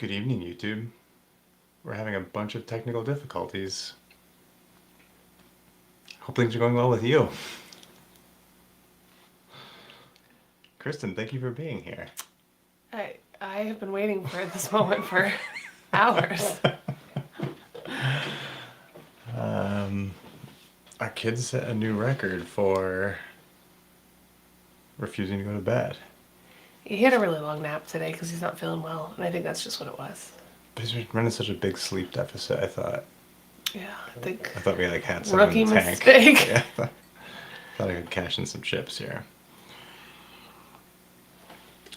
Good evening, YouTube. We're having a bunch of technical difficulties. Hope things are going well with you. Kristen, thank you for being here. I have been waiting for this moment for hours. Our kids set a new record for refusing to go to bed. He had a really long nap today because he's not feeling well, and I think that's just what it was. But he's running such a big sleep deficit, I thought. Yeah, I thought we had some rookie in the tank. mistake. Yeah, thought I could cash in some chips here.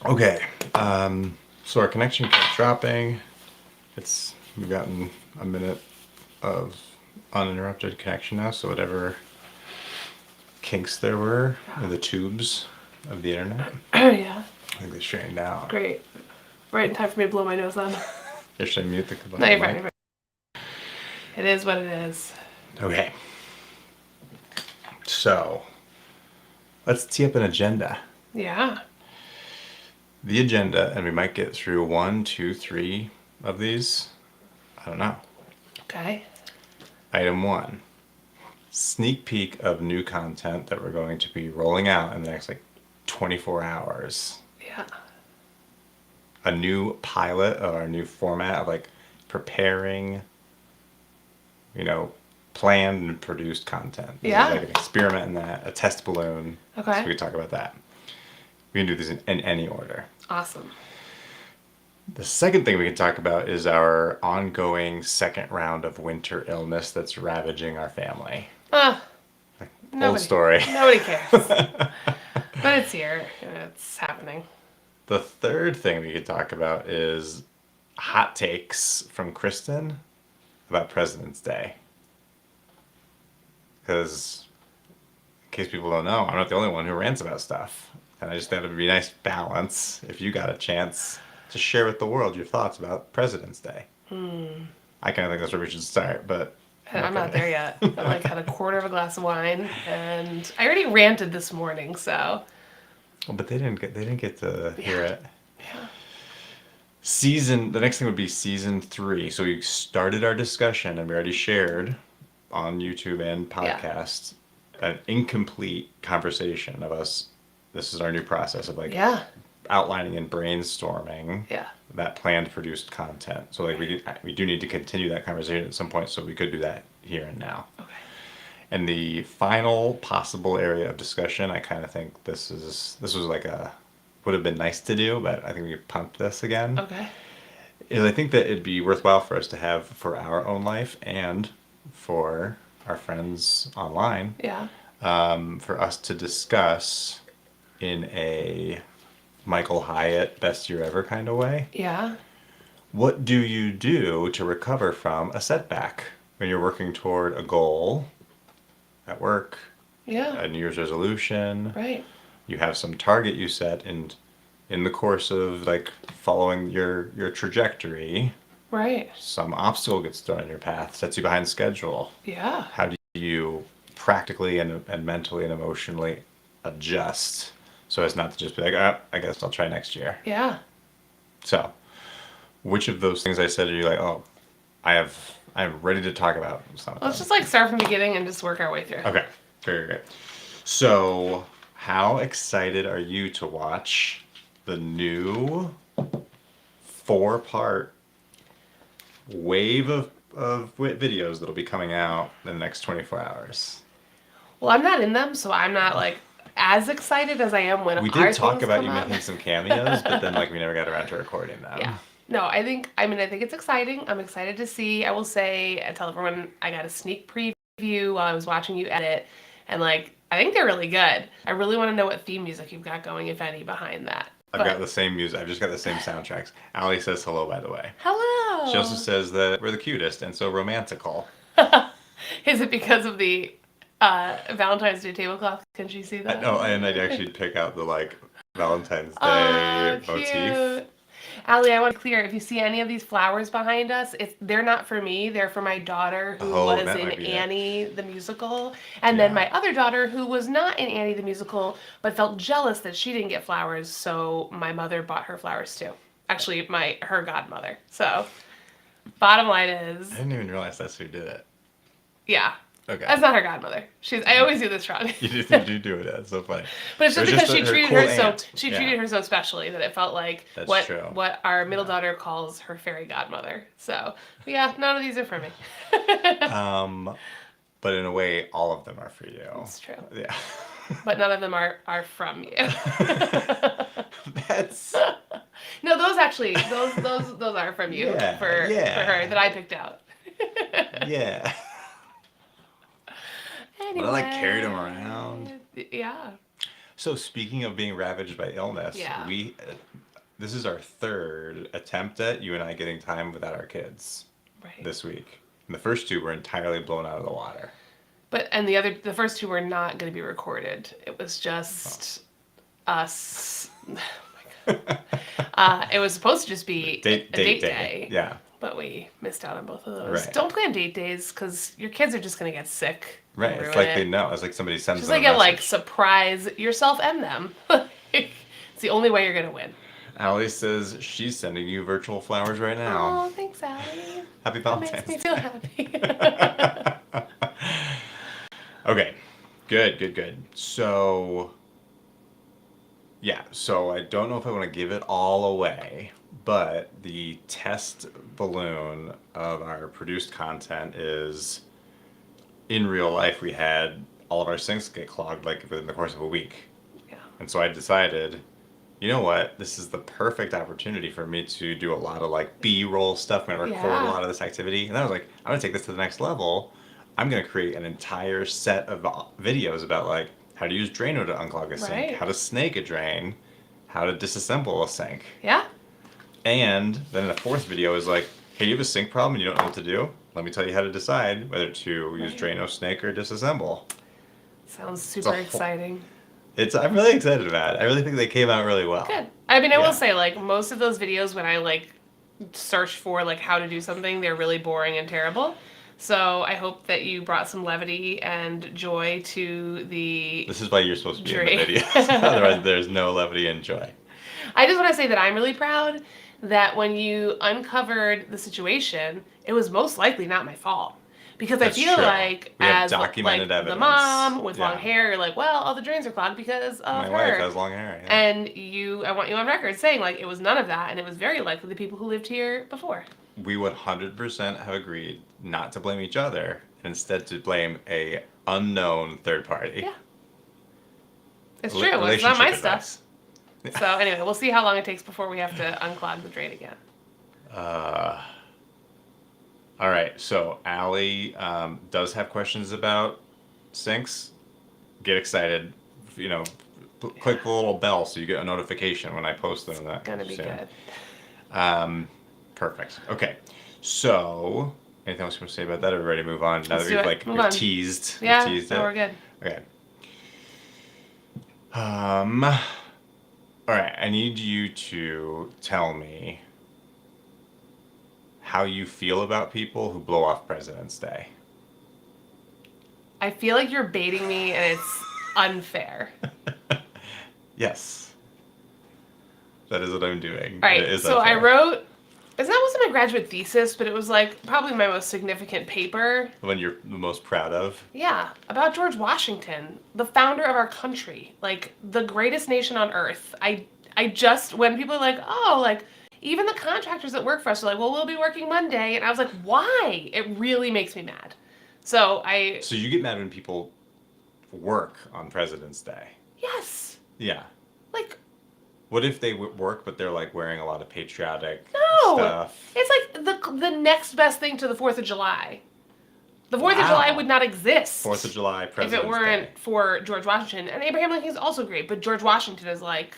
Okay, so our connection kept dropping. We've gotten a minute of uninterrupted connection now, so whatever kinks there were in the tubes of the internet, Yeah, I think they straightened out. great. Right in time for me to blow my nose on. Should I mute the No, you're fine, you're fine. It is what it is. Okay. So, let's tee up an agenda. Yeah. The agenda, and we might get through 1, 2, 3 of these. I don't know. Okay. Item 1. Sneak peek of new content that we're going to be rolling out in the next 24 hours. Yeah. A new pilot of our new format of preparing, planned and produced content. This Yeah. is an experiment in that, a test balloon. Okay. So we can talk about that. We can do this in any order. Awesome. The second thing we can talk about is our ongoing second round of winter illness that's ravaging our family. Old story. Nobody cares. But it's here. It's happening. The third thing we could talk about is hot takes from Kristen about President's Day. Because, in case people don't know, I'm not the only one who rants about stuff. And I just thought it would be a nice balance if you got a chance to share with the world your thoughts about President's Day. I kind of think that's where we should start, but... I'm not there yet. I had a quarter of a glass of wine, and I already ranted this morning, so... But they didn't get to hear it. Yeah. The next thing would be season 3. So we started our discussion and we already shared on YouTube and podcast an incomplete conversation of us. This is our new process of outlining and brainstorming that planned produced content. So we do need to continue that conversation at some point, so we could do that here and now. Okay. And the final possible area of discussion, I kind of think this was would have been nice to do, but I think we could punt this again. Okay. Is I think that it'd be worthwhile for us to have for our own life and for our friends online. Yeah. For us to discuss in a Michael Hyatt best year ever kind of way. Yeah. What do you do to recover from a setback when you're working toward a goal at work? Yeah. A New Year's resolution. Right. You have some target you set, and in the course of following your trajectory, Right. some obstacle gets thrown in your path, sets you behind schedule. Yeah. How do you practically and mentally and emotionally adjust so as not to just be I guess I'll try next year? Yeah. So, which of those things I said are you I'm ready to talk about something? Let's just start from the beginning and just work our way through. Okay, great. So, how excited are you to watch the new 4-part wave of videos that'll be coming out in the next 24 hours? Well, I'm not in them, so I'm not as excited as I am when we did talk about you making some cameos, but then we never got around to recording them. Yeah. No, I think it's exciting. I'm excited to see. I will say, I tell everyone I got a sneak preview while I was watching you edit, and I think they're really good. I really want to know what theme music you've got going, if any, behind that. I've got the same music. I've just got the same soundtracks. Allie says hello, by the way. Hello. She also says that we're the cutest and so romantical. Is it because of the Valentine's Day tablecloth? Can she see that? No, and I'd actually pick out the Valentine's Day motif. Cute. Allie, I want to be clear, if you see any of these flowers behind us, they're not for me. They're for my daughter who was in Annie the musical. And then my other daughter who was not in Annie the musical, but felt jealous that she didn't get flowers, so my mother bought her flowers too. actually her godmother. So, bottom line is, I didn't even realize that's who did it. yeah. Okay. That's not her godmother. I always do this wrong. You do it. That's so funny. But it's just because she treated cool her aunt. treated her so specially that it felt like That's true. what our middle daughter calls her fairy godmother. So yeah, none of these are for me. But in a way, all of them are for you. It's true. Yeah. But none of them are from you. That's No, those are from you for her that I picked out. yeah. Anyway. But I like carried them around. Yeah. So speaking of being ravaged by illness, Yeah. this is our third attempt at you and I getting time without our kids this week. And the first two were entirely blown out of the water. And the first two were not going to be recorded. It was just us. Oh my God. It was supposed to just be a date day. Yeah. But we missed out on both of those. Right. Don't plan date days because your kids are just going to get sick. Right. It's like they know. It's like somebody sends just them like a message. Like surprise yourself and them. It's the only way you're going to win. Allie says she's sending you virtual flowers right now. Oh, thanks, Allie. Happy Valentine's That makes me feel happy. Okay. Good. So, yeah. So I don't know if I want to give it all away, but the test balloon of our produced content is, in real life, we had all of our sinks get clogged like within the course of a week. Yeah. And so I decided, you know what? This is the perfect opportunity for me to do a lot of like B-roll stuff. I'm going to record a lot of this activity. And then I was like, I'm going to take this to the next level. I'm going to create an entire set of videos about like how to use Drano to unclog a sink, how to snake a drain, how to disassemble a sink. Yeah. And then the fourth video is like, hey, you have a sink problem and you don't know what to do? Let me tell you how to decide whether to use Drano, snake, or disassemble. Sounds super exciting. I'm really excited about it. I really think they came out really well. Good. I mean, I will say, like, most of those videos when I, like, search for, like, how to do something, they're really boring and terrible. So I hope that you brought some levity and joy to the... This is why you're supposed to be in the videos. Otherwise, there's no levity and joy. I just want to say that I'm really proud that when you uncovered the situation, it was most likely not my fault. Because I feel like as documented evidence. The mom with long hair, you're like, well, all the drains are clogged because of my wife has long hair. Yeah. And I want you on record saying like it was none of that, and it was very likely the people who lived here before. We would 100% have agreed not to blame each other, and instead to blame a unknown third party. Yeah, it's true. It's not my stuff. So anyway, we'll see how long it takes before we have to unclog the drain again. All right, so Allie does have questions about sinks. Get excited, click the little bell so you get a notification when I post them. It's gonna be good. Perfect. Okay, so anything else you want to say about that? Or are we ready to move on? Now that we've teased, we're good. Okay. All right, I need you to tell me how you feel about people who blow off President's Day. I feel like you're baiting me and it's unfair. Yes. That is what I'm doing. All right, so unfair. I wrote, that wasn't my graduate thesis, but it was like probably my most significant paper. The one you're the most proud of? Yeah, about George Washington, the founder of our country, like the greatest nation on earth. I just, when people are like, oh, like, even the contractors that work for us are like, well, we'll be working Monday. And I was like, why? It really makes me mad. So you get mad when people work on President's Day? Yes. Yeah. Like. What if they work, but they're like wearing a lot of patriotic stuff? It's like the next best thing to the 4th of July. The 4th of July would not exist. 4th of July, President's Day. If it weren't for George Washington. And Abraham Lincoln is also great, but George Washington is like,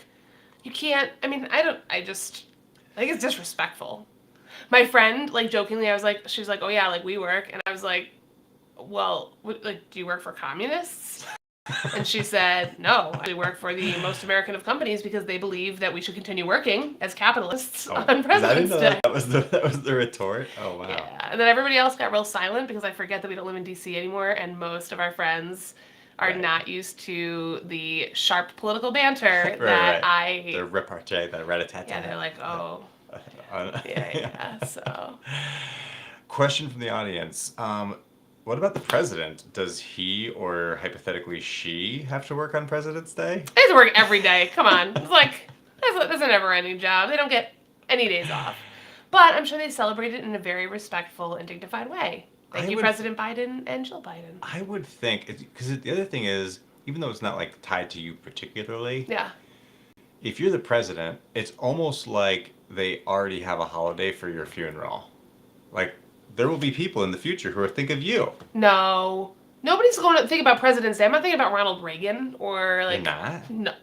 you can't, I mean, I think it's disrespectful. My friend, like, jokingly, she was like, oh yeah, like, we work. And I was like, well, like, do you work for communists? And she said, no, I work for the most American of companies because they believe that we should continue working as capitalists on President's Day. That was the retort? Oh, wow. Yeah. And then everybody else got real silent because I forget that we don't live in D.C. anymore, and most of our friends are not used to the sharp political banter the repartee, the rat-a-tat-tat. Yeah, they're like, oh, Yeah. So Question from the audience. What about the president? Does he or hypothetically she have to work on President's Day? they have to work every day. Come on, it's like that's a never-ending job. They don't get any days off. But I'm sure they celebrate it in a very respectful and dignified way. Thank you, President Biden and Jill Biden. I would think, because the other thing is, even though it's not like tied to you particularly, Yeah. if you're the president, it's almost like they already have a holiday for your funeral. Like, there will be people in the future who are think of you. No. Nobody's going to think about President's Day. I'm not thinking about Ronald Reagan or like. You're not? No.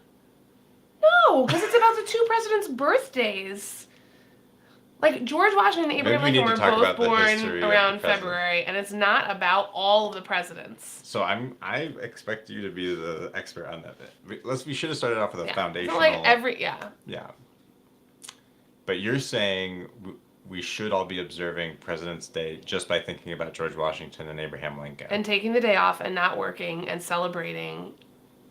No, because it's about the two presidents' birthdays. Like George Washington and Abraham Maybe we Lincoln need to were talk both about the born history of around the president. February, and it's not about all of the presidents. So I expect you to be the expert on that. We should have started off with a Yeah. foundational. It's not like Yeah. But you're saying we should all be observing President's Day just by thinking about George Washington and Abraham Lincoln. And taking the day off and not working and celebrating.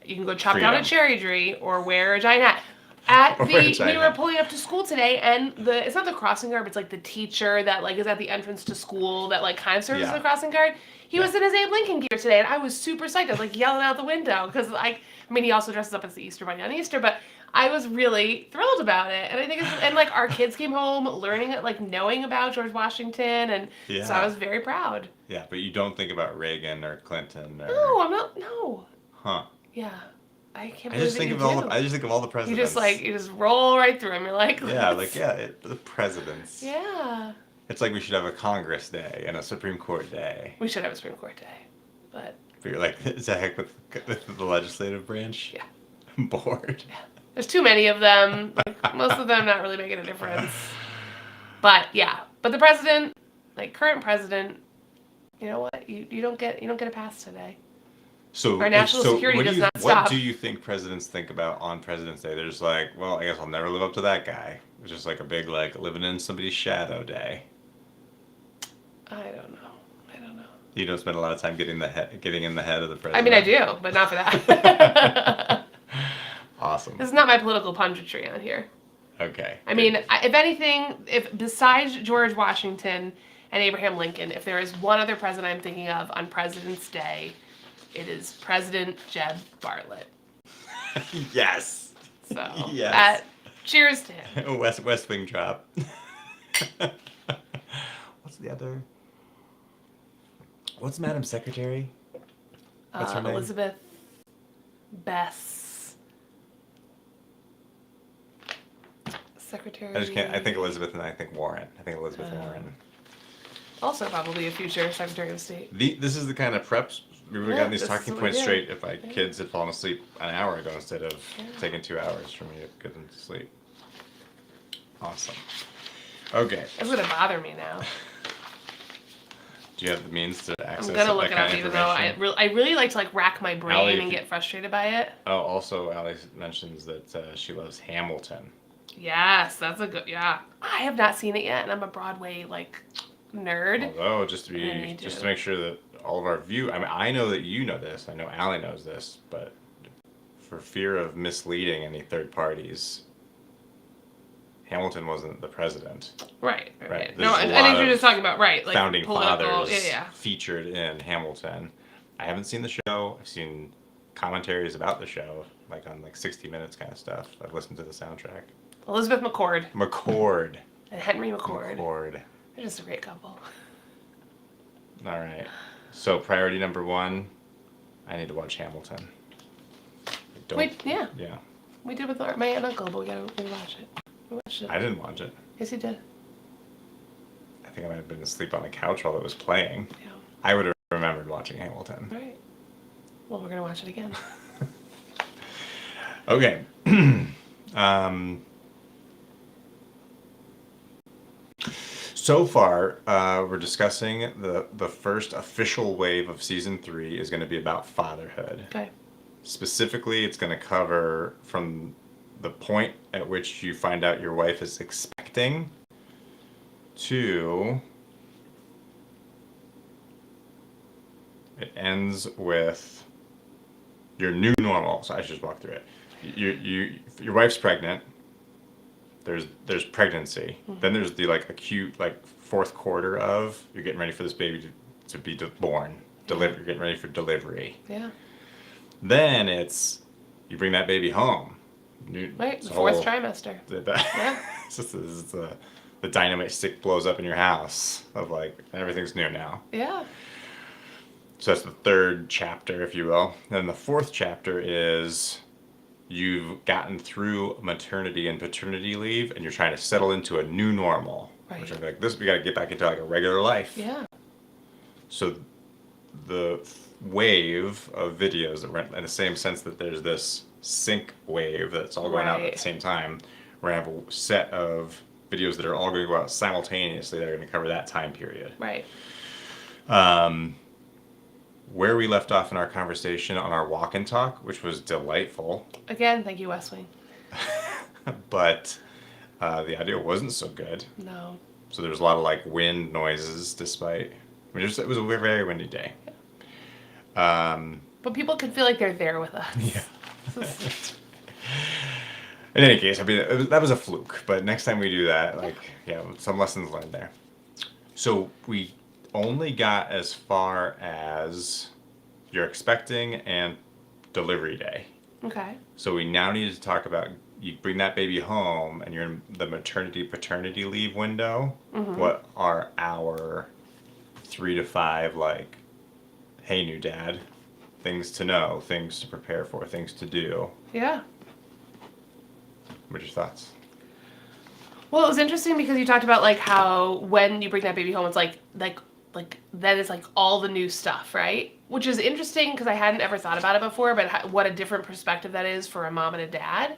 You can go chop Freedom. down a cherry tree or wear a giant hat. We were pulling up to school today, and it's not the crossing guard, but it's like the teacher that like is at the entrance to school that like kind of serves as the crossing guard. He was in his Abe Lincoln gear today, and I was super psyched. I was like yelling out the window because I mean he also dresses up as the Easter Bunny on Easter, but I was really thrilled about it, and I think and like our kids came home learning like knowing about George Washington, and so I was very proud. Yeah, but you don't think about Reagan or Clinton or. No, I'm not. No. Huh. Yeah. I can't I just think of all the presidents. You just roll right through them. You're like, the presidents. Yeah. It's like we should have a Congress Day and a Supreme Court Day. We should have a Supreme Court Day, but you're like, is that heck with the legislative branch? Yeah. I'm bored. Yeah. There's too many of them. Like, most of them not really making a difference. But yeah, but the president, like current president, you know what? You don't get a pass today. So our national security does not stop. What do you think presidents think about on President's Day? They're just like, well, I guess I'll never live up to that guy. It's just like a big like living in somebody's shadow day. I don't know. You don't spend a lot of time getting in the head of the president. I mean, I do, but not for that. Awesome. This is not my political punditry on here. Okay. I mean, if anything, if besides George Washington and Abraham Lincoln, if there is one other president I'm thinking of on President's Day, it is President Jeb Bartlett. Yes. So, yes. Cheers to him. West Wing drop. What's the other? What's Madam Secretary? What's her name? Elizabeth Bess. Secretary. I just can't. I think Elizabeth and I think Warren. I think Elizabeth Warren. Also probably a future Secretary of State. This is the kind of preps. We would have gotten these talking points straight if my Yeah. kids had fallen asleep an hour ago instead of taking 2 hours for me to get them to sleep. Awesome. Okay. It's going to bother me now. Do you have the means to access I'm going to look that it kind up of even though I really like to like rack my brain Allie, and get frustrated by it. Oh, also, Allie mentions that she loves Hamilton. Yes, that's a good, yeah. I have not seen it yet, and I'm a Broadway, like, nerd. Although, just to make sure that all of our I know that you know this, I know Allie knows this, but for fear of misleading any third parties, Hamilton wasn't the president. Right. There's I think you're just talking about, like founding political, fathers featured in Hamilton. I haven't seen the show. I've seen commentaries about the show, like on 60 Minutes kind of stuff. I've listened to the soundtrack. Elizabeth McCord. McCord. And Henry McCord. McCord. They're just a great couple. All right. So priority number 1, I need to watch Hamilton. Yeah. Yeah. We did with my aunt and uncle, but we watch it. We watched it. I didn't watch it. Yes, you did. I think I might have been asleep on the couch while it was playing. Yeah. I would have remembered watching Hamilton. Right. Well, we're going to watch it again. Okay. So far, we're discussing the first official wave of season 3 is going to be about fatherhood. Okay. Specifically, it's going to cover from the point at which you find out your wife is expecting to it ends with your new normal. So I should just walk through it. Your wife's pregnant. there's pregnancy. Then there's the like acute like fourth quarter of you're getting ready for this baby to be born. You're getting ready for delivery. Yeah. Then it's you bring that baby home. Right. The fourth trimester. Yeah. The dynamite stick blows up in your house of like everything's new now. Yeah. So that's the third chapter, if you will. Then the fourth chapter is you've gotten through maternity and paternity leave and you're trying to settle into a new normal. Right. Which is like this, we got to get back into like a regular life. Yeah. So the wave of videos that went in the same sense that there's this sync wave that's all going out at the same time, we're going to have a set of videos that are all going to go out simultaneously that are going to cover that time period. Right. Where we left off in our conversation on our walk and talk, which was delightful. Again, thank you, West Wing. But the audio wasn't so good. No. So there was a lot of like wind noises despite, I mean, it was a very windy day. But people can feel like they're there with us. Yeah. In any case, I mean, that was a fluke. But next time we do that, like, yeah, some lessons learned there. So we only got as far as you're expecting and delivery day. Okay. So we now need to talk about you bring that baby home and you're in the maternity paternity leave window. What are our 3 to 5 like, hey new dad, things to know, things to prepare for, things to do? Yeah. What are your thoughts? Well, it was interesting because you talked about like how when you bring that baby home, it's like that is like all the new stuff, right? Which is interesting because I hadn't ever thought about it before, but what a different perspective that is for a mom and a dad.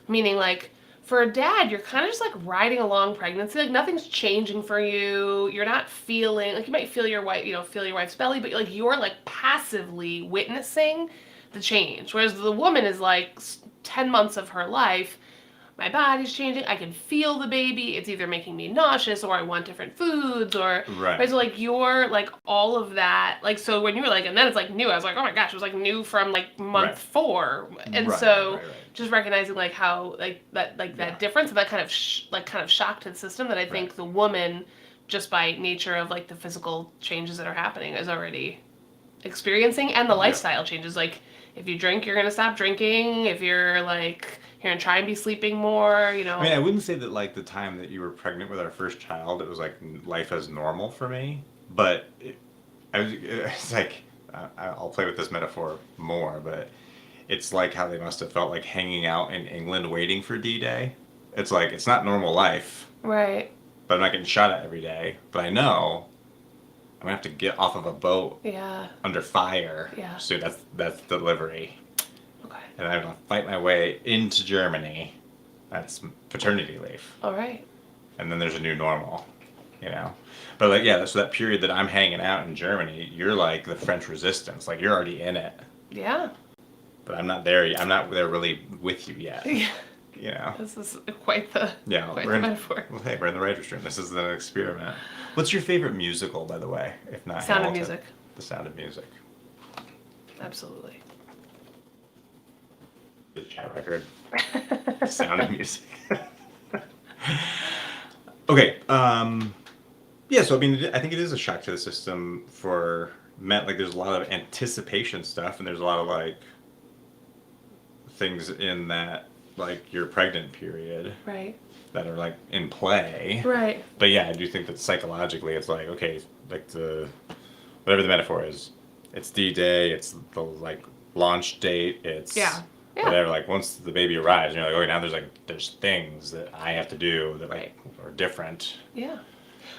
Meaning like for a dad, you're kind of just like riding along pregnancy, like nothing's changing for you. You're not feeling like you might feel your wife, feel your wife's belly, but like you're like passively witnessing the change. Whereas the woman is like 10 months of her life. My body's changing. I can feel the baby. It's either making me nauseous or I want different foods or right. So like you're like all of that. Like so when you were like and then it's like new. I was like, oh my gosh, it was like new from like month 4. And so just recognizing like how like that difference and that kind of kind of shock to the system that I think the woman just by nature of like the physical changes that are happening is already experiencing and the lifestyle changes. Like if you drink, you're gonna stop drinking. If you're like you're gonna try and be sleeping more, I mean, I wouldn't say that like the time that you were pregnant with our first child, it was like life as normal for me. But it's like, I'll play with this metaphor more, but it's like how they must have felt like hanging out in England waiting for D-Day. It's like, it's not normal life. Right. But I'm not getting shot at every day. But I know I'm gonna have to get off of a boat under fire. Yeah. So that's delivery. Okay. And I'm gonna fight my way into Germany. That's paternity leave. All right. And then there's a new normal, But like, yeah, so that period that I'm hanging out in Germany, you're like the French Resistance. Like you're already in it. Yeah. But I'm not there yet. I'm not there really with you yet. Yeah. This is quite the metaphor. Well, hey, we're in the writer's room. This is an experiment. What's your favorite musical, by the way? If not Sound Hamilton? of Music. The Sound of Music. Absolutely. The chat record. Sound of Music. Okay. Yeah, so I mean, I think it is a shock to the system for men. Like, there's a lot of anticipation stuff, and there's a lot of like things in that, like your pregnant period, right, that are like in play, right. But yeah, I do think that psychologically, it's like okay, like whatever the metaphor is, it's D-Day, it's the like launch date, it's whatever. Like once the baby arrives, you're like, okay, now there's things that I have to do that like are different. Yeah.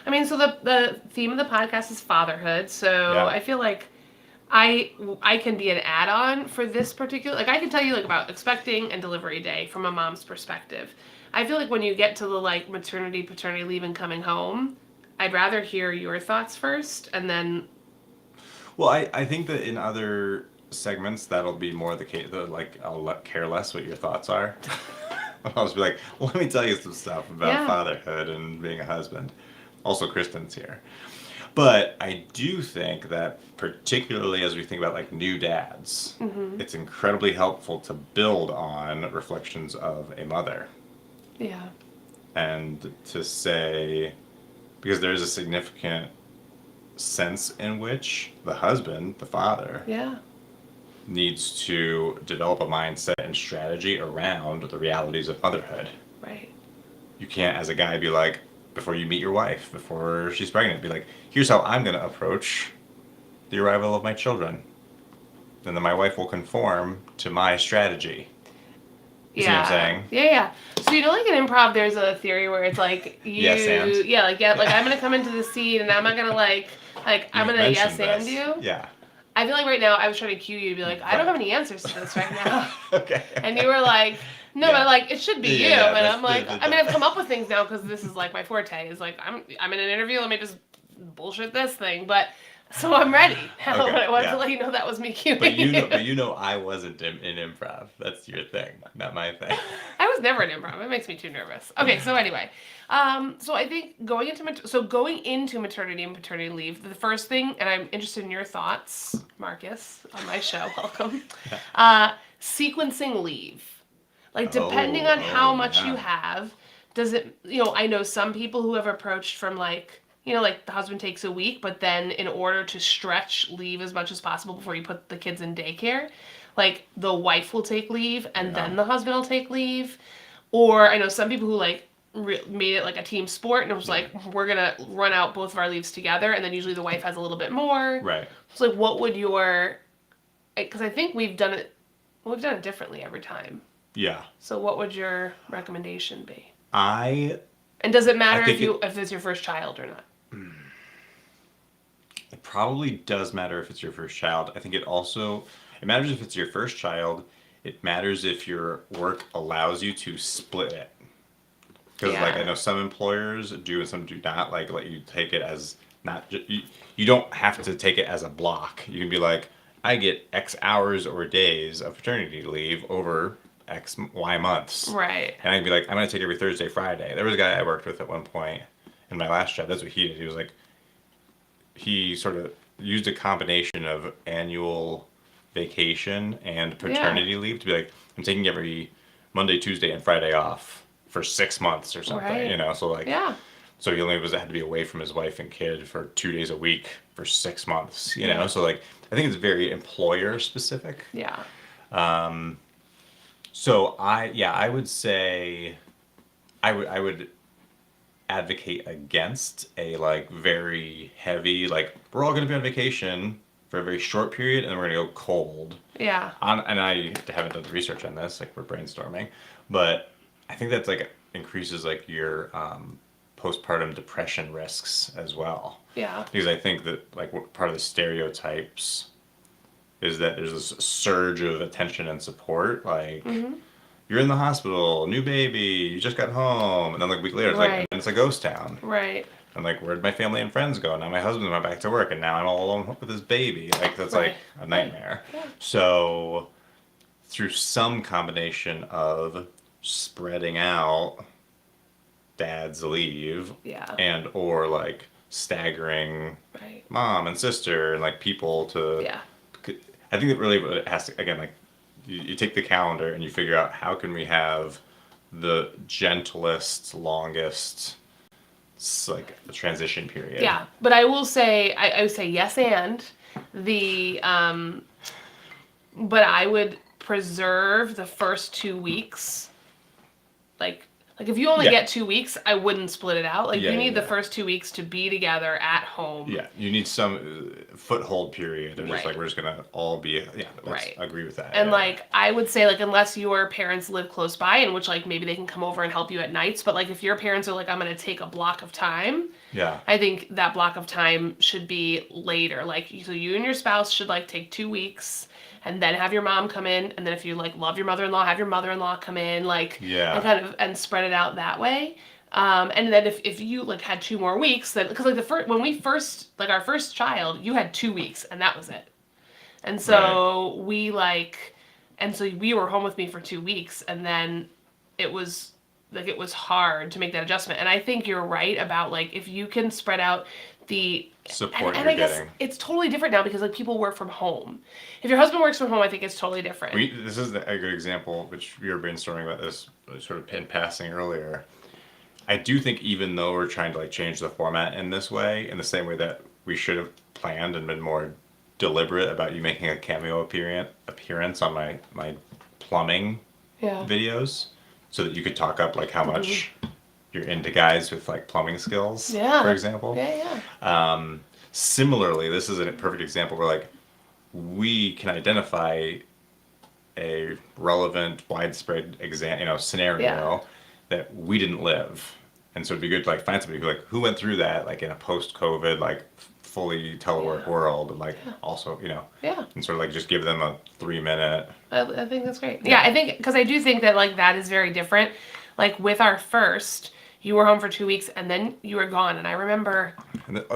I mean, so the theme of the podcast is fatherhood. So I feel like I can be an add-on for this particular, like I can tell you like about expecting and delivery day from a mom's perspective. I feel like when you get to the like maternity, paternity leave and coming home, I'd rather hear your thoughts first and then. Well, I think that in other segments that'll be more the case. Like I'll care less what your thoughts are. I'll just be like, well, let me tell you some stuff about fatherhood and being a husband. Also, Kristen's here. But I do think that particularly as we think about like new dads, it's incredibly helpful to build on reflections of a mother. Yeah. and to say, because there's a significant sense in which the husband, the father, Yeah. needs to develop a mindset and strategy around the realities of motherhood. Right. You can't, as a guy, be like, before you meet your wife, before she's pregnant, be like, here's how I'm going to approach the arrival of my children. And then my wife will conform to my strategy. You see what I'm Yeah. saying? Yeah, yeah. So like in improv, there's a theory where it's like Yes, and? like I'm gonna come into the scene and I'm not gonna I'm You've gonna yes mentioned and this. you. Yeah. I feel like right now I was trying to cue you to be like, I don't Right. have any answers to this right now. Okay. And you were like, no, Yeah. but like it should be Yeah, you. yeah, And that's I'm like, I mean, I've come the up with things now because this is like my forte. Is like I'm in an interview. Let me just bullshit this thing. But so I'm ready now. Okay, But I wanted to yeah. let you know that was me cueing But you know I wasn't in improv. That's your thing, not my thing. I was never in improv. It makes me too nervous. Okay, so anyway, so I think going into maternity and paternity leave, the first thing, and I'm interested in your thoughts, Marcus, on my show. Welcome. Yeah. Sequencing leave, like depending on how much you Yeah. have, does it? I know some people who have approached from like the husband takes a week, but then in order to stretch leave as much as possible before you put the kids in daycare, like the wife will take leave and Yeah. then the husband will take leave. Or I know some people who made it like a team sport and it was like we're gonna run out both of our leaves together, and then usually the wife has a little bit more. Right. So like, what would your? Because I think we've done it differently every time. Yeah. So what would your recommendation be? I And does it I matter think if it's your first child or not? it probably does matter if it's your first child. I think it matters if it's your first child. It matters if your work allows you to split it. Because like I Yeah. know some employers do and some do not like let you take it as not you don't have to take it as a block. You can be like, I get X hours or days of paternity leave over X Y months, Right. and I can be like, I'm gonna take every Thursday, Friday. There was a guy I worked with at one point in my last job. That's what he did. He was like, he sort of used a combination of annual vacation and Yeah. paternity leave to be like, I'm taking every Monday, Tuesday, and Friday off for 6 months or something, Right. So like, Yeah. so he only had to be away from his wife and kid for 2 days a week for 6 months, Yeah. So like, I think it's very employer specific. Yeah. So I would say, I would advocate against a like very heavy like we're all going to be on vacation for a very short period and then we're going to go cold Yeah. and I haven't done the research on this, like we're brainstorming, but I think that's like increases like your postpartum depression risks as well, Yeah. because I think that like part of the stereotypes is that there's this surge of attention and support, like Mm-hmm. you're in the hospital, new baby, you just got home, and then like a week later, it's like, and Right. it's a ghost town. Right. And like, where'd my family and friends go? Now my husband went back to work, and now I'm all alone with this baby. Like, that's Right. like a nightmare. Yeah. So, through some combination of spreading out dad's leave Yeah. and or like staggering Right. mom and sister and like people to, Yeah. I think it really has to, again, like, you take the calendar and you figure out how can we have the gentlest, longest, like a transition period. Yeah. But I will say, I would say yes, and the but I would preserve the first 2 weeks. Like if you only Yeah. get 2 weeks, I wouldn't split it out. Like Yeah, you need yeah. the first 2 weeks to be together at home. Yeah, you need some foothold period of just Right. like we're just gonna all be. Yeah, Right. I agree with that. And yeah. like I would say like unless your parents live close by, in which like maybe they can come over and help you at nights, but like if your parents are like I'm going to take a block of time, Yeah. I think that block of time should be later. Like so you and your spouse should like take 2 weeks and then have your mom come in, and then if you like love your mother-in-law, have your mother-in-law come in, like Yeah. and kind of and spread it out that way. And then if you like had 2 more weeks, then because like when we first like our first child, you had 2 weeks and that was it. And so we were home with me for 2 weeks, and then it was hard to make that adjustment. And I think you're right about like if you can spread out the Support and you're I guess getting. it's totally different now because like people work from home. If your husband works from home, I think it's totally different. This is a good example, which we were brainstorming about this sort of in passing earlier. I do think even though we're trying to like change the format in this way, in the same way that we should have planned and been more deliberate about you making a cameo appearance on my plumbing Yeah. videos, so that you could talk up like how much you're into guys with like plumbing skills, for Yeah. example. Yeah. Yeah. Similarly, this is a perfect example where like we can identify a relevant, widespread scenario Yeah. that we didn't live, and so it'd be good to like find somebody who went through that like in a post-COVID like fully telework Yeah. world, and like Yeah. also Yeah. and sort of like just give them a 3 minute. I think that's great. Yeah. Yeah, I think because I do think that like that is very different. Like with our first, you were home for 2 weeks and then you were gone. And I remember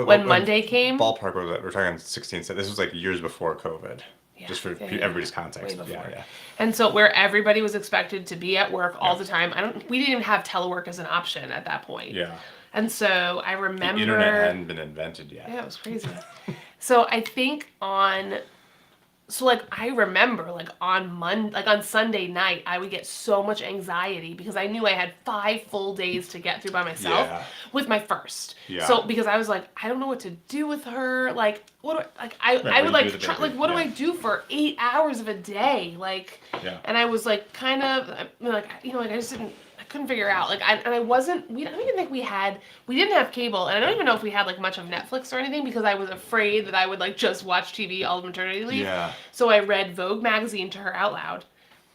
when Monday came. Ballpark was that we're talking 16. So this was like years before COVID. Yeah, Just for yeah, everybody's way context. before. Yeah, yeah. And so where everybody was expected to be at work all Yeah. the time. We didn't even have telework as an option at that point. Yeah. And so I remember The internet hadn't been invented yet. Yeah, it was crazy. So I think like I remember like on Sunday night I would get so much anxiety because I knew I had 5 full days to get through by myself with my first. Yeah. So because I was like, I don't know what to do with her. Like I would like try, like what do I do for 8 hours of a day? Like and I was like kind of like like I couldn't figure out like I wasn't I don't even think we didn't have cable, and I don't even know if we had like much of Netflix or anything because I was afraid that I would like just watch TV all of maternity leave. Yeah. So I read Vogue magazine to her out loud.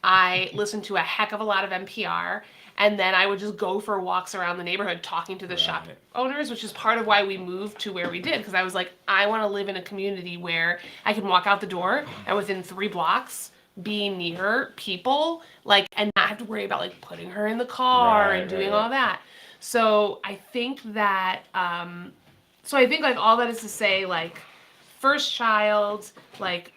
I listened to a heck of a lot of NPR, and then I would just go for walks around the neighborhood talking to the shop owners, which is part of why we moved to where we did, because I was like, I want to live in a community where I can walk out the door and within 3 blocks be near people, like, and not have to worry about like putting her in the car and doing all that. So I think that like all that is to say, like, first child, like,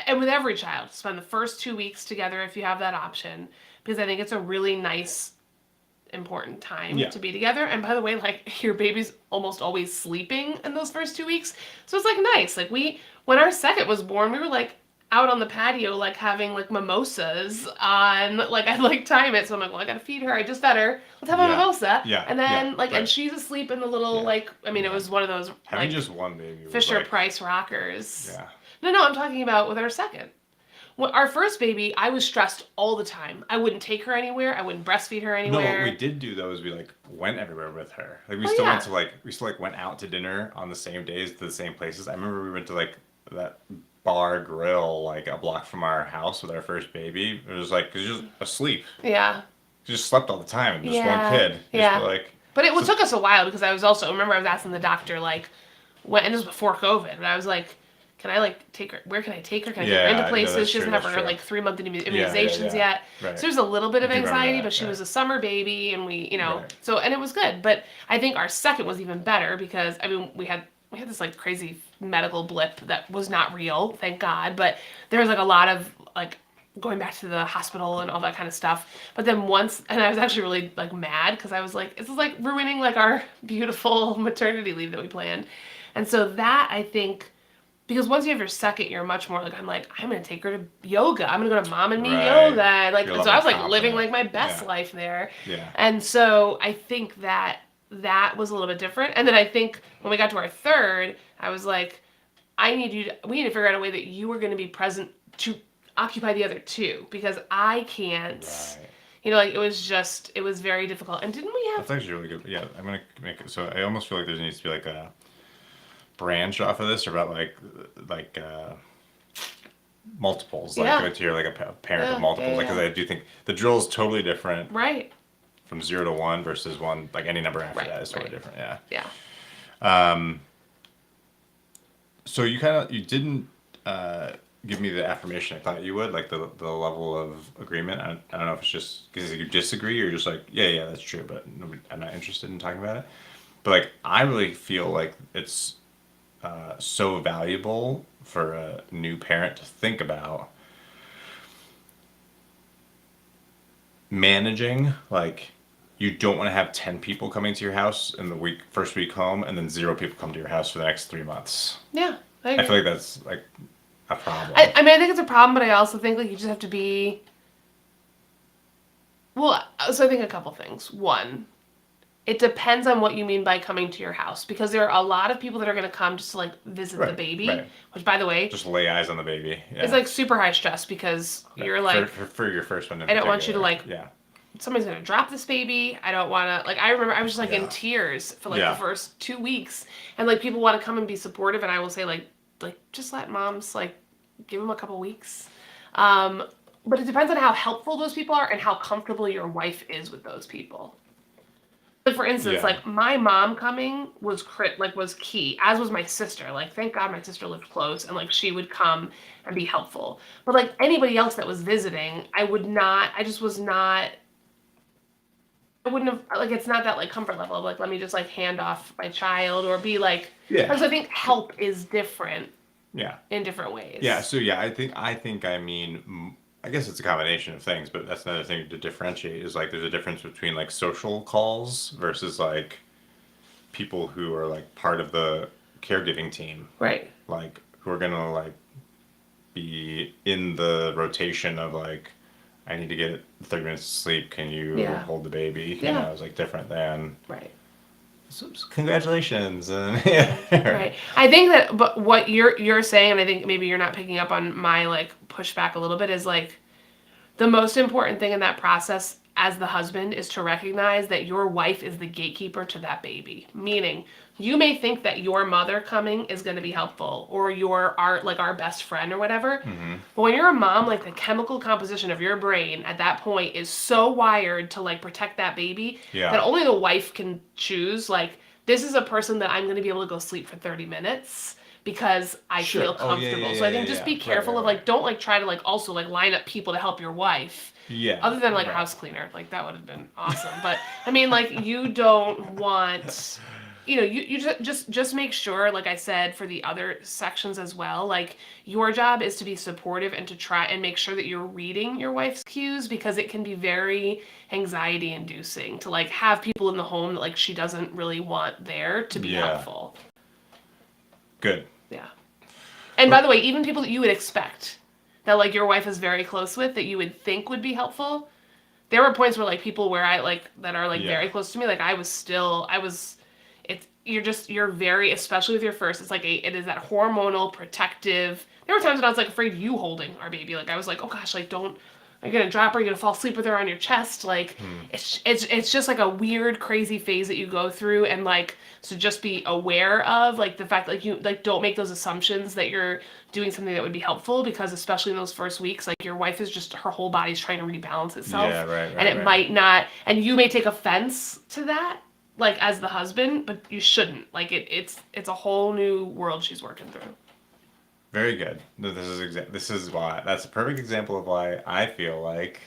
and with every child, spend the first 2 weeks together if you have that option, because I think it's a really nice, important time to be together. And by the way, like, your baby's almost always sleeping in those first 2 weeks, so it's like nice. Like when our second was born, we were like out on the patio, like having like mimosas on, like I'd like time it, so I'm like, well, I gotta feed her. I just fed her. Let's have a mimosa. Yeah. And then and she's asleep in the little like it was one of those having like just one baby Fisher like, Price rockers. Yeah. No, I'm talking about with our second. When our first baby, I was stressed all the time. I wouldn't take her anywhere. I wouldn't breastfeed her anywhere. No, what we did do though is we like went everywhere with her. Like we still went to like went out to dinner on the same days to the same places. I remember we went to like that bar grill like a block from our house with our first baby. It was like, cause she was asleep. Yeah. She just slept all the time. Just one kid. Yeah. Like, but it took us a while because I was asking the doctor like, and this was before COVID, but I was like, can I like take her? Where can I take her? Can I take her into places? She doesn't have her like 3-month immunizations yet. Right. So there's a little bit of anxiety, but she was a summer baby, and we, so, and it was good. But I think our second was even better because I mean we had this like crazy medical blip that was not real, thank God. But there was like a lot of like going back to the hospital and all that kind of stuff. But then and I was actually really like mad because I was like, this is like ruining like our beautiful maternity leave that we planned. And so that I think. Because once you have your second, you're much more like, I'm going to take her to yoga. I'm going to go to Mom and Me yoga. Like, so I was like living like my best life there. Yeah. And so I think that was a little bit different. And then I think when we got to our third, I was like, we need to figure out a way that you are going to be present to occupy the other 2, because I can't, like it was very difficult. And didn't we have... That's actually really good. Yeah, I'm going to make it, so I almost feel like there needs to be like a branch off of this, or about like multiples, like go to your like a parent of multiples, like because I do think the drill is totally different, right? From 0 to 1 versus 1, like any number after that is totally different. Yeah. So you didn't give me the affirmation I thought you would, like the level of agreement. I don't know if it's just because you disagree or you're just like yeah that's true, but I'm not interested in talking about it. But like I really feel like it's so valuable for a new parent to think about managing, like you don't want to have 10 people coming to your house in the first week home and then 0 people come to your house for the next 3 months. Yeah, I feel like that's like a problem. I mean, I think it's a problem, but I also think like you just have to be... Well, so I think a couple things. One, It depends on what you mean by coming to your house, because there are a lot of people that are going to come just to like visit the Right, baby, right. which by the way Just lay eyes on the baby. is Yeah. like super high stress because Right. you're like, For your first one in I don't want you to particular. like Yeah. somebody's gonna drop this baby. I don't want to like. I remember I was just like in Yeah. tears for like the Yeah. first 2 weeks, and like people want to come and be supportive, and I will say like just let moms like give them a couple weeks. Um, but it depends on how helpful those people are and how comfortable your wife is with those people. Like for instance, Yeah. like my mom coming was key, as was my sister. Like thank God my sister lived close and like she would come and be helpful. But like anybody else that was visiting, I just was not I wouldn't have like it's not that like comfort level of like let me just like hand off my child or be like Yeah. because I think help is different Yeah. in different ways. Yeah. So yeah, I mean, I guess it's a combination of things, but that's another thing to differentiate is like there's a difference between like social calls versus like people who are like part of the caregiving team, Right. like who are gonna like be in the rotation of like I need to get 30 minutes of sleep. Can you Yeah. hold the baby? You Yeah. know, it's like different than Right. congratulations and yeah. Right. I think that but what you're saying and I think maybe you're not picking up on my like pushback a little bit is like the most important thing in that process as the husband is to recognize that your wife is the gatekeeper to that baby. Meaning, you may think that your mother coming is going to be helpful or our best friend or whatever. Mm-hmm. But when you're a mom, like the chemical composition of your brain at that point is so wired to like protect that baby that Yeah. only the wife can choose like this is a person that I'm going to be able to go sleep for 30 minutes because I Sure. feel Oh yeah, comfortable. yeah, So I yeah, think yeah, just yeah. be Right, careful right, of right. like don't like try to like also like line up people to help your wife. Yeah. Other than like Right. house cleaner, like that would have been awesome. But I mean like you don't want you just make sure like I said for the other sections as well, like your job is to be supportive and to try and make sure that you're reading your wife's cues because it can be very anxiety inducing to like have people in the home that like she doesn't really want there to be Yeah. helpful. Good. Yeah. And by the way, even people that you would expect that like your wife is very close with that you would think would be helpful. There were points where like people where I like that are like Yeah. very close to me, like I was it's you're very especially with your first, it's like it is that hormonal protective. There were times when I was like afraid you holding our baby. Like I was like, oh gosh, like don't are you gonna drop her? Are you gonna fall asleep with her on your chest? Like Hmm. it's just like a weird, crazy phase that you go through, and like so just be aware of like the fact like you like don't make those assumptions that you're doing something that would be helpful because especially in those first weeks, like your wife is just her whole body's trying to rebalance itself, Yeah. Right. and Right. it Right. might not, and you may take offense to that like as the husband, but you shouldn't. Like it's a whole new world she's working through. Very good. No, this is why that's a perfect example of why I feel like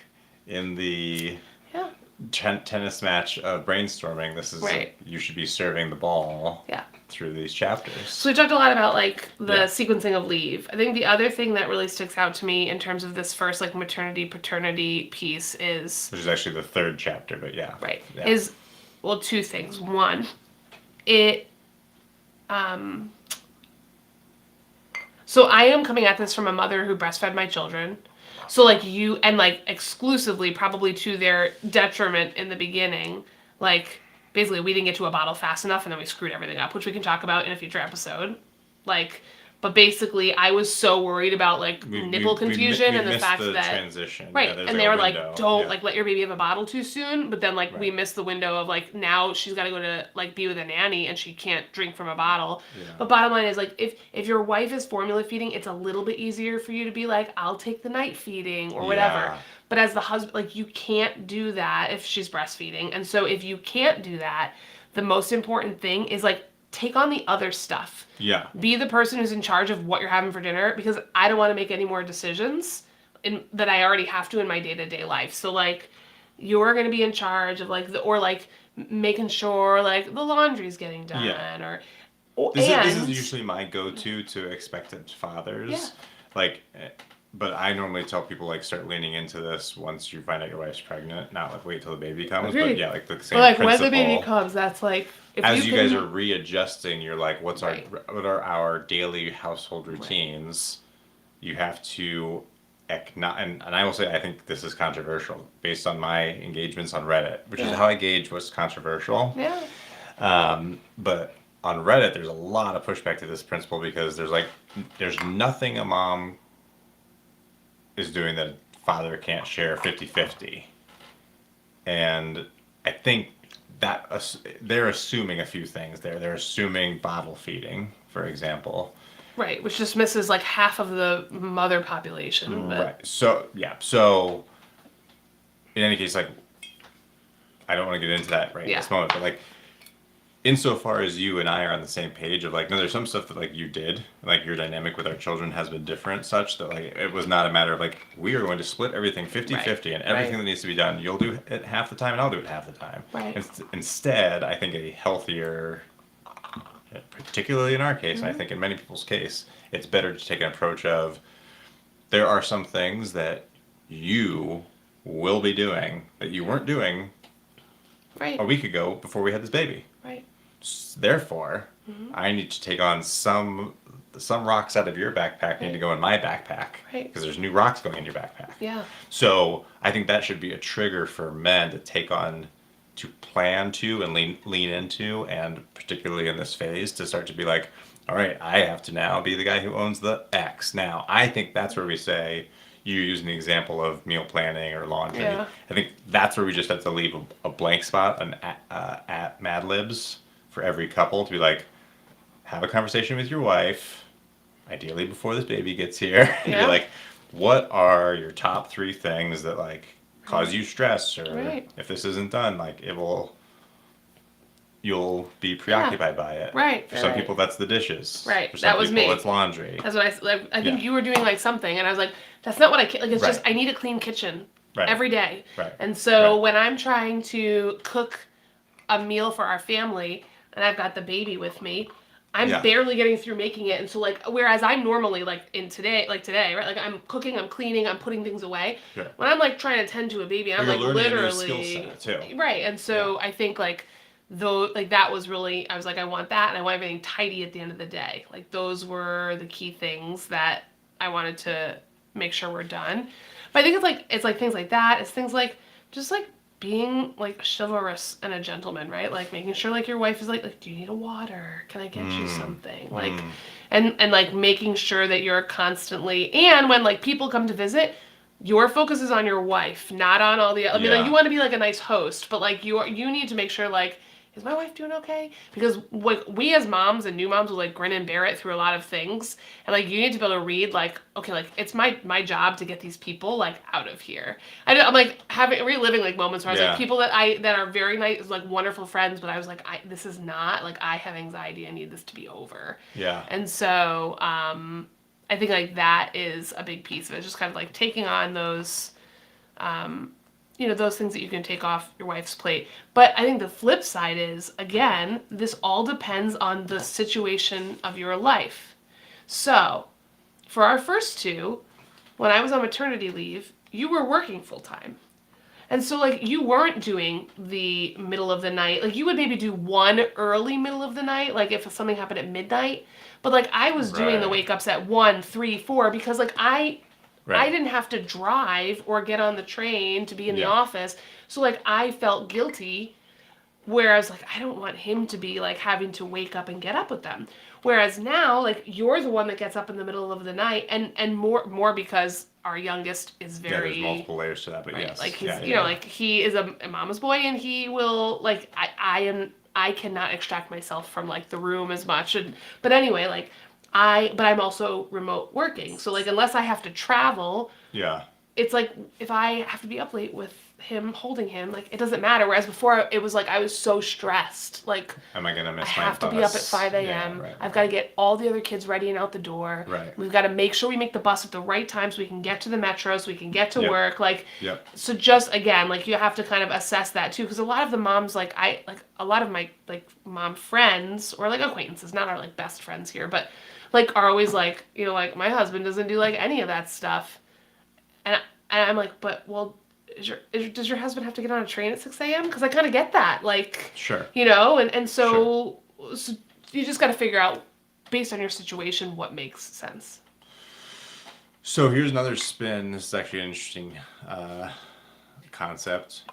in the Yeah. tennis match of brainstorming, this is Right. you should be serving the ball Yeah. through these chapters. So we talked a lot about like the Yeah. sequencing of leave. I think the other thing that really sticks out to me in terms of this first like maternity paternity piece is Which is actually the third chapter, but yeah. right Yeah. is well two things. One, it um so I am coming at this from a mother who breastfed my children. So like you and like exclusively probably to their detriment in the beginning, like basically we didn't get to a bottle fast enough and then we screwed everything up, which we can talk about in a future episode. Like but basically I was so worried about like nipple confusion we and the missed fact the that transition. right, Yeah, there's and like they a were window. like, "Don't Yeah. like let your baby have a bottle too soon." But then like we Right. missed the window of like now she's got to go to like be with a nanny and she can't drink from a bottle. Yeah. But bottom line is like if your wife is formula feeding, it's a little bit easier for you to be like, "I'll take the night feeding" or whatever. Yeah. But as the husband, like you can't do that if she's breastfeeding. And so if you can't do that, the most important thing is like take on the other stuff. Yeah. Be the person who's in charge of what you're having for dinner because I don't want to make any more decisions that I already have to in my day-to-day life. So like you're going to be in charge of like or like making sure like the laundry's getting done Yeah. or This is usually my go-to to expectant fathers. Yeah. Like, but I normally tell people like start leaning into this once you find out your wife's pregnant, not like wait till the baby comes. Agreed. But yeah, like the same or like principle. when the baby comes, that's like if As you can, guys are readjusting, you're like, what are our daily household Right. routines? You have to and I will say I think this is controversial based on my engagements on Reddit, which is Yeah. how I gauge what's controversial. Yeah. But on Reddit, there's a lot of pushback to this principle because there's nothing a mom is doing that a father can't share 50-50. And I think they're assuming a few things there. They're assuming bottle feeding, for example. Right, which just misses like half of the mother population. But Right. So, yeah. So, in any case, like, I don't want to get into that right in yeah. this moment, but like, insofar as you and I are on the same page of like, no, there's some stuff that like you did, like your dynamic with our children has been different, such that like it was not a matter of like, we are going to split everything 50-50 and everything Right. that needs to be done, you'll do it half the time and I'll do it half the time. Right. Instead, I think a healthier, particularly in our case, and I Mm-hmm. think in many people's case, it's better to take an approach of there are some things that you will be doing that you weren't doing Right. a week ago before we had this baby. Right. Therefore, Mm-hmm. I need to take on some rocks out of your backpack need to Right. go in my backpack Right. because there's new rocks going in your backpack. Yeah. So I think that should be a trigger for men to take on, to plan to and lean into, and particularly in this phase to start to be like, all right, I have to now be the guy who owns the X. Now I think that's where we say, you using the example of meal planning or laundry. Yeah. I think that's where we just have to leave a blank spot at Mad Libs for every couple to be like, have a conversation with your wife, ideally before this baby gets here, and Yeah. be like, what are your top 3 things that like cause you stress, or Right. if this isn't done, like you'll be preoccupied by it. Right. For some Right. people, that's the dishes. Right. For some That was people, me. it's laundry. That's what I think Yeah. you were doing like something, and I was like, that's not what like. It's just Right. I need a clean kitchen Right. every day. Right. And so Right. when I'm trying to cook a meal for our family, and I've got the baby with me, I'm Yeah. barely getting through making it. And so like, whereas I normally like today, right? Like I'm cooking, I'm cleaning, I'm putting things away. Sure. When I'm like trying to tend to a baby, I'm You're like learning a new literally skill set, too. right. And so I think like though like that was really I was like I want that and I want everything tidy at the end of the day. Like those were the key things that I wanted to make sure were done. But I think it's like things like that. It's things like just like being like chivalrous and a gentleman, right? Like making sure like your wife is like do you need a water? Can I get you something? Like and like making sure that you're constantly and when like people come to visit, your focus is on your wife, not on all the I mean like Yeah. you want to be like a nice host, but like you need to make sure like is my wife doing okay? Because like we as moms and new moms will like grin and bear it through a lot of things, and like you need to be able to read like okay like it's my job to get these people like out of here. I'm like reliving like moments where I was Yeah. like people that are very nice like wonderful friends, but I was like this is not like I have anxiety. I need this to be over. Yeah. And so I think like that is a big piece of it. It's just kind of like taking on those those things that you can take off your wife's plate. But I think the flip side is, again, this all depends on the situation of your life. So, for our first two, when I was on maternity leave, you were working full time. And so, like, you weren't doing the middle of the night. Like, you would maybe do one early middle of the night, like if something happened at midnight. But, like, I was doing the Right. wake ups at 1, 3, 4 because, like, I Right. didn't have to drive or get on the train to be in the Yeah. office. So like I felt guilty where I was like, I don't want him to be like having to wake up and get up with them. Whereas now, like you're the one that gets up in the middle of the night and more because our youngest is Yeah, very there's multiple layers to that, but right, yes. like he's Yeah. like he is a mama's boy and he will like I cannot extract myself from like the room as much but anyway like but I'm also remote working. So like unless I have to travel, Yeah. it's like if I have to be up late with him holding him, like it doesn't matter. Whereas before it was like I was so stressed. Like Am I gonna I miss my have to bus? be up at 5 a.m. Yeah, right. I've got to get all the other kids ready and out the door. Right. We've got to make sure we make the bus at the right time so we can get to the metro, so we can get to Yep. work. Like, Yep. so just again, like you have to kind of assess that too, because a lot of the moms, like a lot of my like mom friends or like acquaintances, not our like best friends here, but like are always like, like my husband doesn't do like any of that stuff, and I'm like, but well. Does your husband have to get on a train at 6 a.m.? Because I kind of get that. Like, Sure. and so you just got to figure out, based on your situation, what makes sense. So here's another spin. This is actually an interesting concept.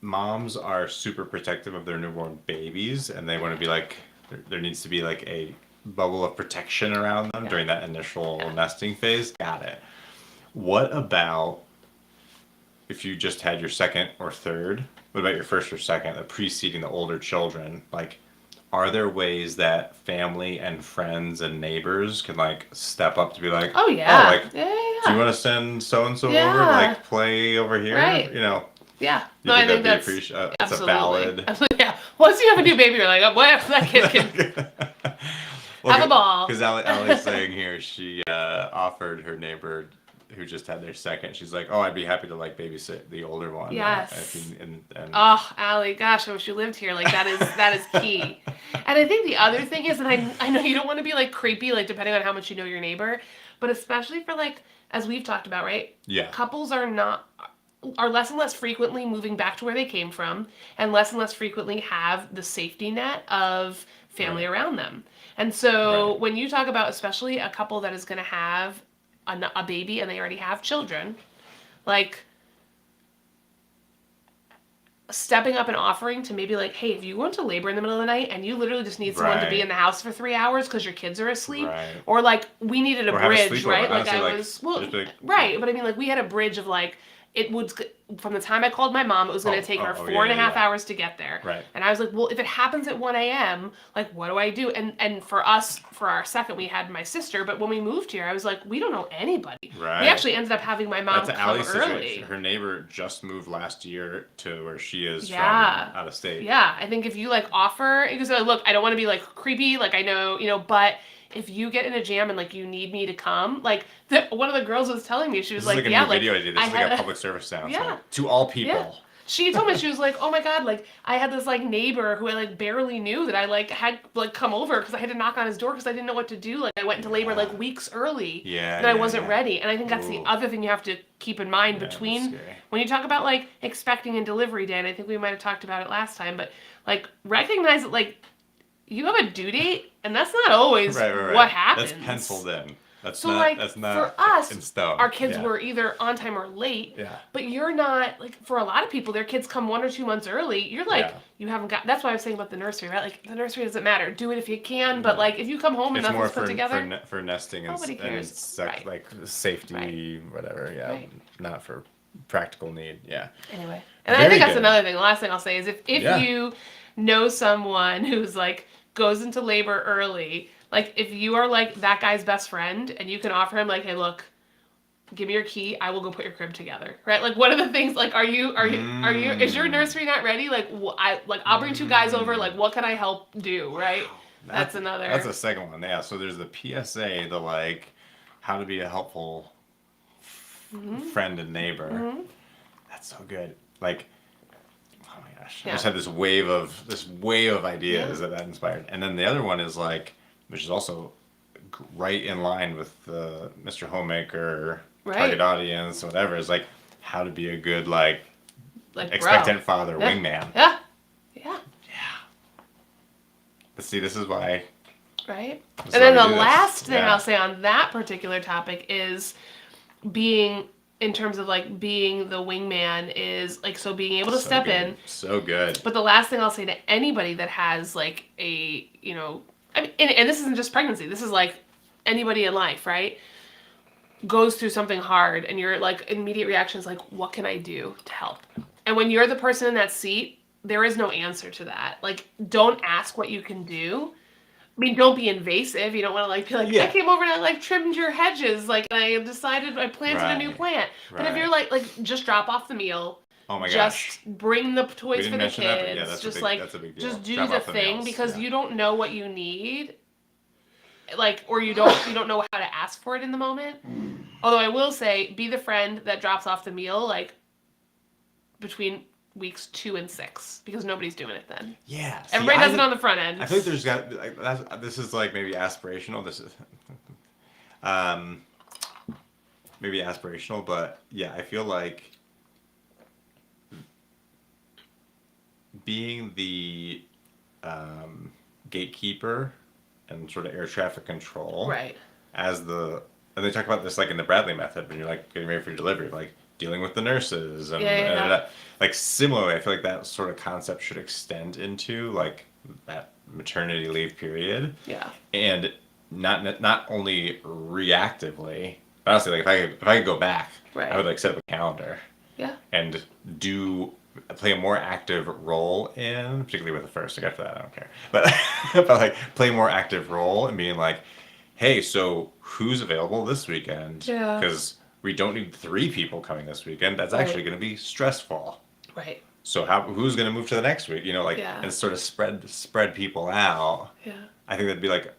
Moms are super protective of their newborn babies, and they want to be like, there needs to be like a bubble of protection around them during that initial nesting phase. Got it. What about if you just had your second or third? What about your first or second, the preceding the older children? Like, are there ways that family and friends and neighbors can like step up to be like, Oh oh, yeah. like, Yeah, do you yeah. want to send so and so over, Yeah. like play over here? Right. You know, Yeah. you No, I think think that'd be that's appreciated? It's a absolutely. valid. Yeah. Once you have a new baby, you're like, oh, boy, that kid can Well, have a ball. because Allie's saying here she offered her neighbor who just had their second. She's like, "Oh, I'd be happy to like babysit the older one." If Yes. you, and Oh, Allie, gosh, I wish you lived here. Like that is key. And I think the other thing is, and I know you don't want to be like creepy, like depending on how much you know your neighbor, but especially for like as we've talked about, right? yeah, Couples are less and less frequently moving back to where they came from, and less frequently have the safety net of family right, around them. And so right, when you talk about especially a couple that is going to have a baby and they already have children, like stepping up and offering to maybe like, hey, if you go into labor in the middle of the night and you literally just need someone to be right, in the house for 3 hours because your kids are asleep, right. or like we needed a Or have a bridge, sleepover. right? Like Honestly, I like was, well, just be like, right, but I mean, like we had a bridge of like it would from the time I called my mom, it was going to take her oh, four and a yeah, half yeah, hours to get there, right. and I was like, well, if it happens at 1 a.m., like what do I do? And for us, for our second, we had my sister, but when we moved here, I was like, we don't know anybody. We Right. actually ended up having my mom That's come Allie's situation. early. Her neighbor just moved last year to where she is from Yeah. out of state. Yeah. I think if you like offer, because like, look, I don't want to be like creepy, like I know, but if you get in a jam and like you need me to come, like one of the girls was telling me, she was This is like, like a yeah, new like video idea. This I is like a had public service yeah. announcement to all Yeah. people. She told me, she was like, oh my God, like I had this like neighbor who I like barely knew that I like had like come over because I had to knock on his door because I didn't know what to do. Like I went into labor like weeks early Yeah, and I yeah, wasn't yeah. ready. And I think that's the Ooh, other thing you have to keep in mind yeah, that's between scary. when you talk about like expecting and delivery day, and I think we might have talked about it last time, but like recognize that like you have a due date and that's not always Right, right, what right. happens. That's penciled in. So like That's for not us, in stone. our kids Yeah. were either on time or late. Yeah. But you're not like for a lot of people, their kids come 1 or 2 months early. You're like Yeah. you haven't got. That's why I was saying about the nursery, right? Like the nursery doesn't matter. Do it if you can, but No. like if you come home and It's more nothing's put together, for nesting nobody cares. Right. like safety, Right. whatever. Yeah. Right. Not for practical need. Yeah. Anyway, and I Very think that's good. another thing. The last thing I'll say is if Yeah. you know someone who's like goes into labor early, like if you are like that guy's best friend and you can offer him like, hey, look, give me your key, I will go put your crib together, right? Like one of the things, like are you is your Mm. nursery not ready? Like I'll bring 2 guys over, like what can I help do, right? That's another. That's a second one. Yeah. So there's the PSA, the like how to be a helpful friend and neighbor. Mm-hmm. That's so good. Like, oh my gosh, I Yeah. just had this wave of ideas that inspired. And then the other one is like, which is also right in line with the Mr. Homemaker Right. target audience, whatever. Is like how to be a good like Like expectant bro. father, Yeah. wingman. Yeah. Yeah. But see, this is why. Right. This is And then why the we do this. last thing Yeah. I'll say on that particular topic is being in terms of like being the wingman is like so being able to So step good. in. So good. But the last thing I'll say to anybody that has like a, I mean, and this isn't just pregnancy, this is like anybody in life, right? Goes through something hard and your like immediate reaction is like, what can I do to help? And when you're the person in that seat, there is no answer to that. Like, don't ask what you can do. I mean, don't be invasive. You don't want to like be like, Yeah. I came over and I like trimmed your hedges. Like, I decided I planted a new Right. plant. But if Right. you're like just drop off the meal. Oh my Just gosh. bring the We toys didn't for the mention that, but kids. yeah, that's just a big, like, that's a big deal. just do Drop the off thing meals. because Yeah. you don't know what you need. Like, or you don't know how to ask for it in the moment. Although I will say, be the friend that drops off the meal like between weeks 2 and 6 because nobody's doing it then. Yeah. See, Everybody does it on the front end. I think there's got like this is like maybe aspirational. This is um maybe aspirational, but yeah, I feel like being the gatekeeper and sort of air traffic control Right. and they talk about this like in the Bradley method when you're like getting ready for your delivery, like dealing with the nurses and like similarly, I feel like that sort of concept should extend into like that maternity leave period. Yeah. And not only reactively, but honestly, like if I could go back, Right. I would like set up a calendar. Yeah. And play a more active role in, particularly with the first. Like after that, I don't care. But but like play a more active role in being like, hey, so who's available this weekend? Yeah. Because we don't need 3 people coming this weekend. That's actually going to be stressful. Right. So who's going to move to the next week? You know, like and sort of spread people out. Yeah. I think that'd be like.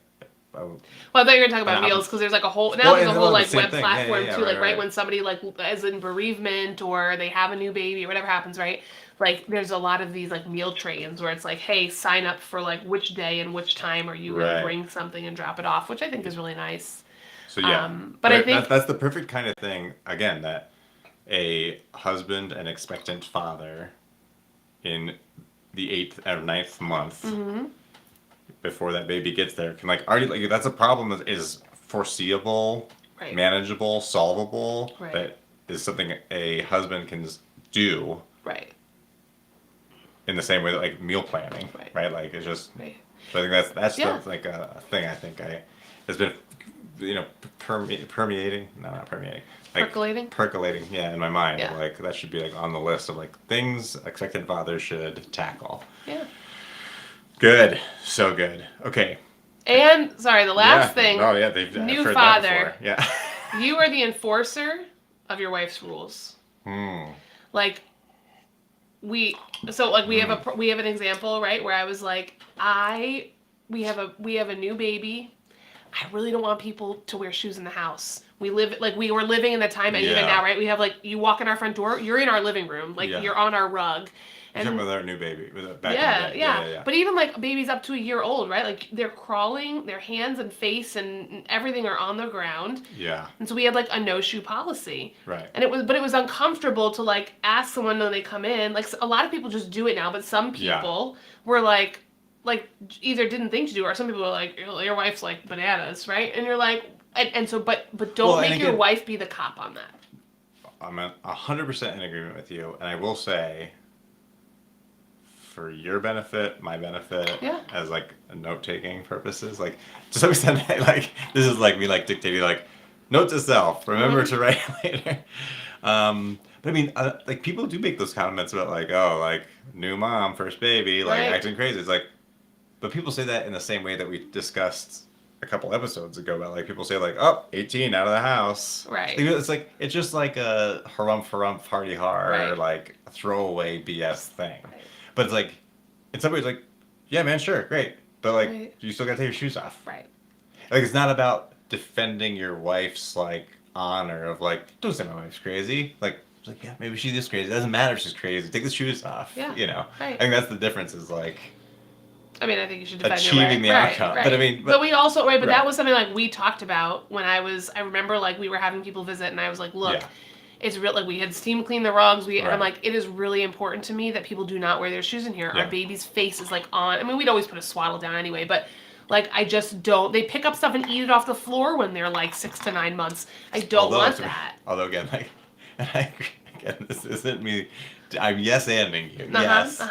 Well, I thought you were talking about meals because there's like a whole there's a whole like web thing. platform yeah, too. right, Like when somebody like is in bereavement or they have a new baby or whatever happens, right? Like there's a lot of these like meal trains where it's like, hey, sign up for like which day and which time are you going to bring something and drop it off, which I think is really nice. So yeah, but I think that's the perfect kind of thing. Again, that a husband and expectant father in the 8th or 9th month before that baby gets there can like already like that's a problem that is foreseeable, manageable, solvable. That is something a husband can do. Right. In the same way that like meal planning, right? Like it's just. So I think that's like a thing I think has been, permeating. No, not permeating. Like percolating, yeah, in my mind. Yeah. Like that should be like on the list of like things expectant fathers should tackle. Yeah. Good, so good. Okay. And sorry, the last thing. Oh yeah, they've new heard father. That before. Yeah. You are the enforcer of your wife's rules. Like. We have an example, right, where I was like, we have a new baby. I really don't want people to wear shoes in the house. We were living in the time, and even now, right? We have like, you walk in our front door, you're in our living room, like you're on our rug. You're talking about our new baby. Back in the day. Yeah. But even like babies up to a year old, right? Like they're crawling, their hands and face and everything are on the ground. Yeah. And so we had like a no shoe policy. Right. And it was uncomfortable to like ask someone when they come in. Like a lot of people just do it now, but some people were like either didn't think to do it, or some people were like, your wife's like bananas, right? And you're like, and so but don't make your wife be the cop on that. I'm 100% in agreement with you, and I will say, for your benefit, my benefit, as like note-taking purposes, like to some extent, like this is like me like dictating like note to self, remember to write later. But I mean, like people do make those comments about like, oh, like new mom, first baby, like acting crazy. It's like, but people say that in the same way that we discussed a couple episodes ago about like people say like, oh, 18 out of the house. Right. It's like it's just like a harumph party har like throwaway BS thing. Right. But it's like, in some ways, like, yeah, man, sure, great. But, like, you still gotta take your shoes off. Right. Like, it's not about defending your wife's, like, honor of, like, don't say my wife's crazy. Like, it's like, yeah, maybe she is crazy. It doesn't matter if she's crazy. Take the shoes off. Yeah. You know? Right. I think that's the difference is, like, I mean, I think you should defend achieving the outcome. But I mean, but we also, but that was something, like, we talked about when I remember, like, we were having people visit, and I was like, look, it's real, like we had steam cleaned the rugs. And I'm like, it is really important to me that people do not wear their shoes in here. Our baby's face is like on. I mean, we'd always put a swaddle down anyway, but like I just don't. They pick up stuff and eat it off the floor when they're like 6 to 9 months. I don't want that. Although again, like, again, this isn't me. I'm yes-anding you. Yes.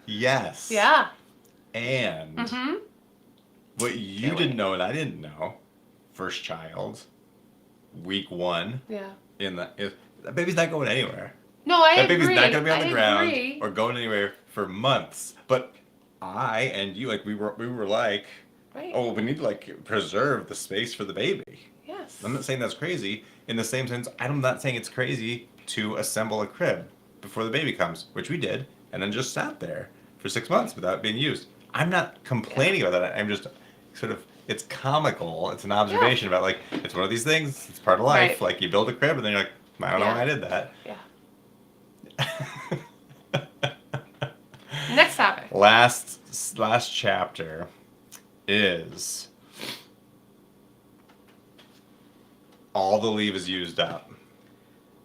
Yes. Yeah. And what you didn't know and I didn't know, first child, week 1. Yeah. That baby's not going anywhere. No, I agree. That baby's not going to be on the ground or going anywhere for months. But I and you, like, we were like, oh, we need to, like, preserve the space for the baby. Yes. I'm not saying that's crazy. In the same sense, I'm not saying it's crazy to assemble a crib before the baby comes, which we did, and then just sat there for 6 months without being used. I'm not complaining about that. I'm just sort of, it's comical. It's an observation about, like, it's one of these things. It's part of life. Like, you build a crib, and then you're like, I don't know why I did that. Yeah. Next topic. Last chapter is all the leave is used up.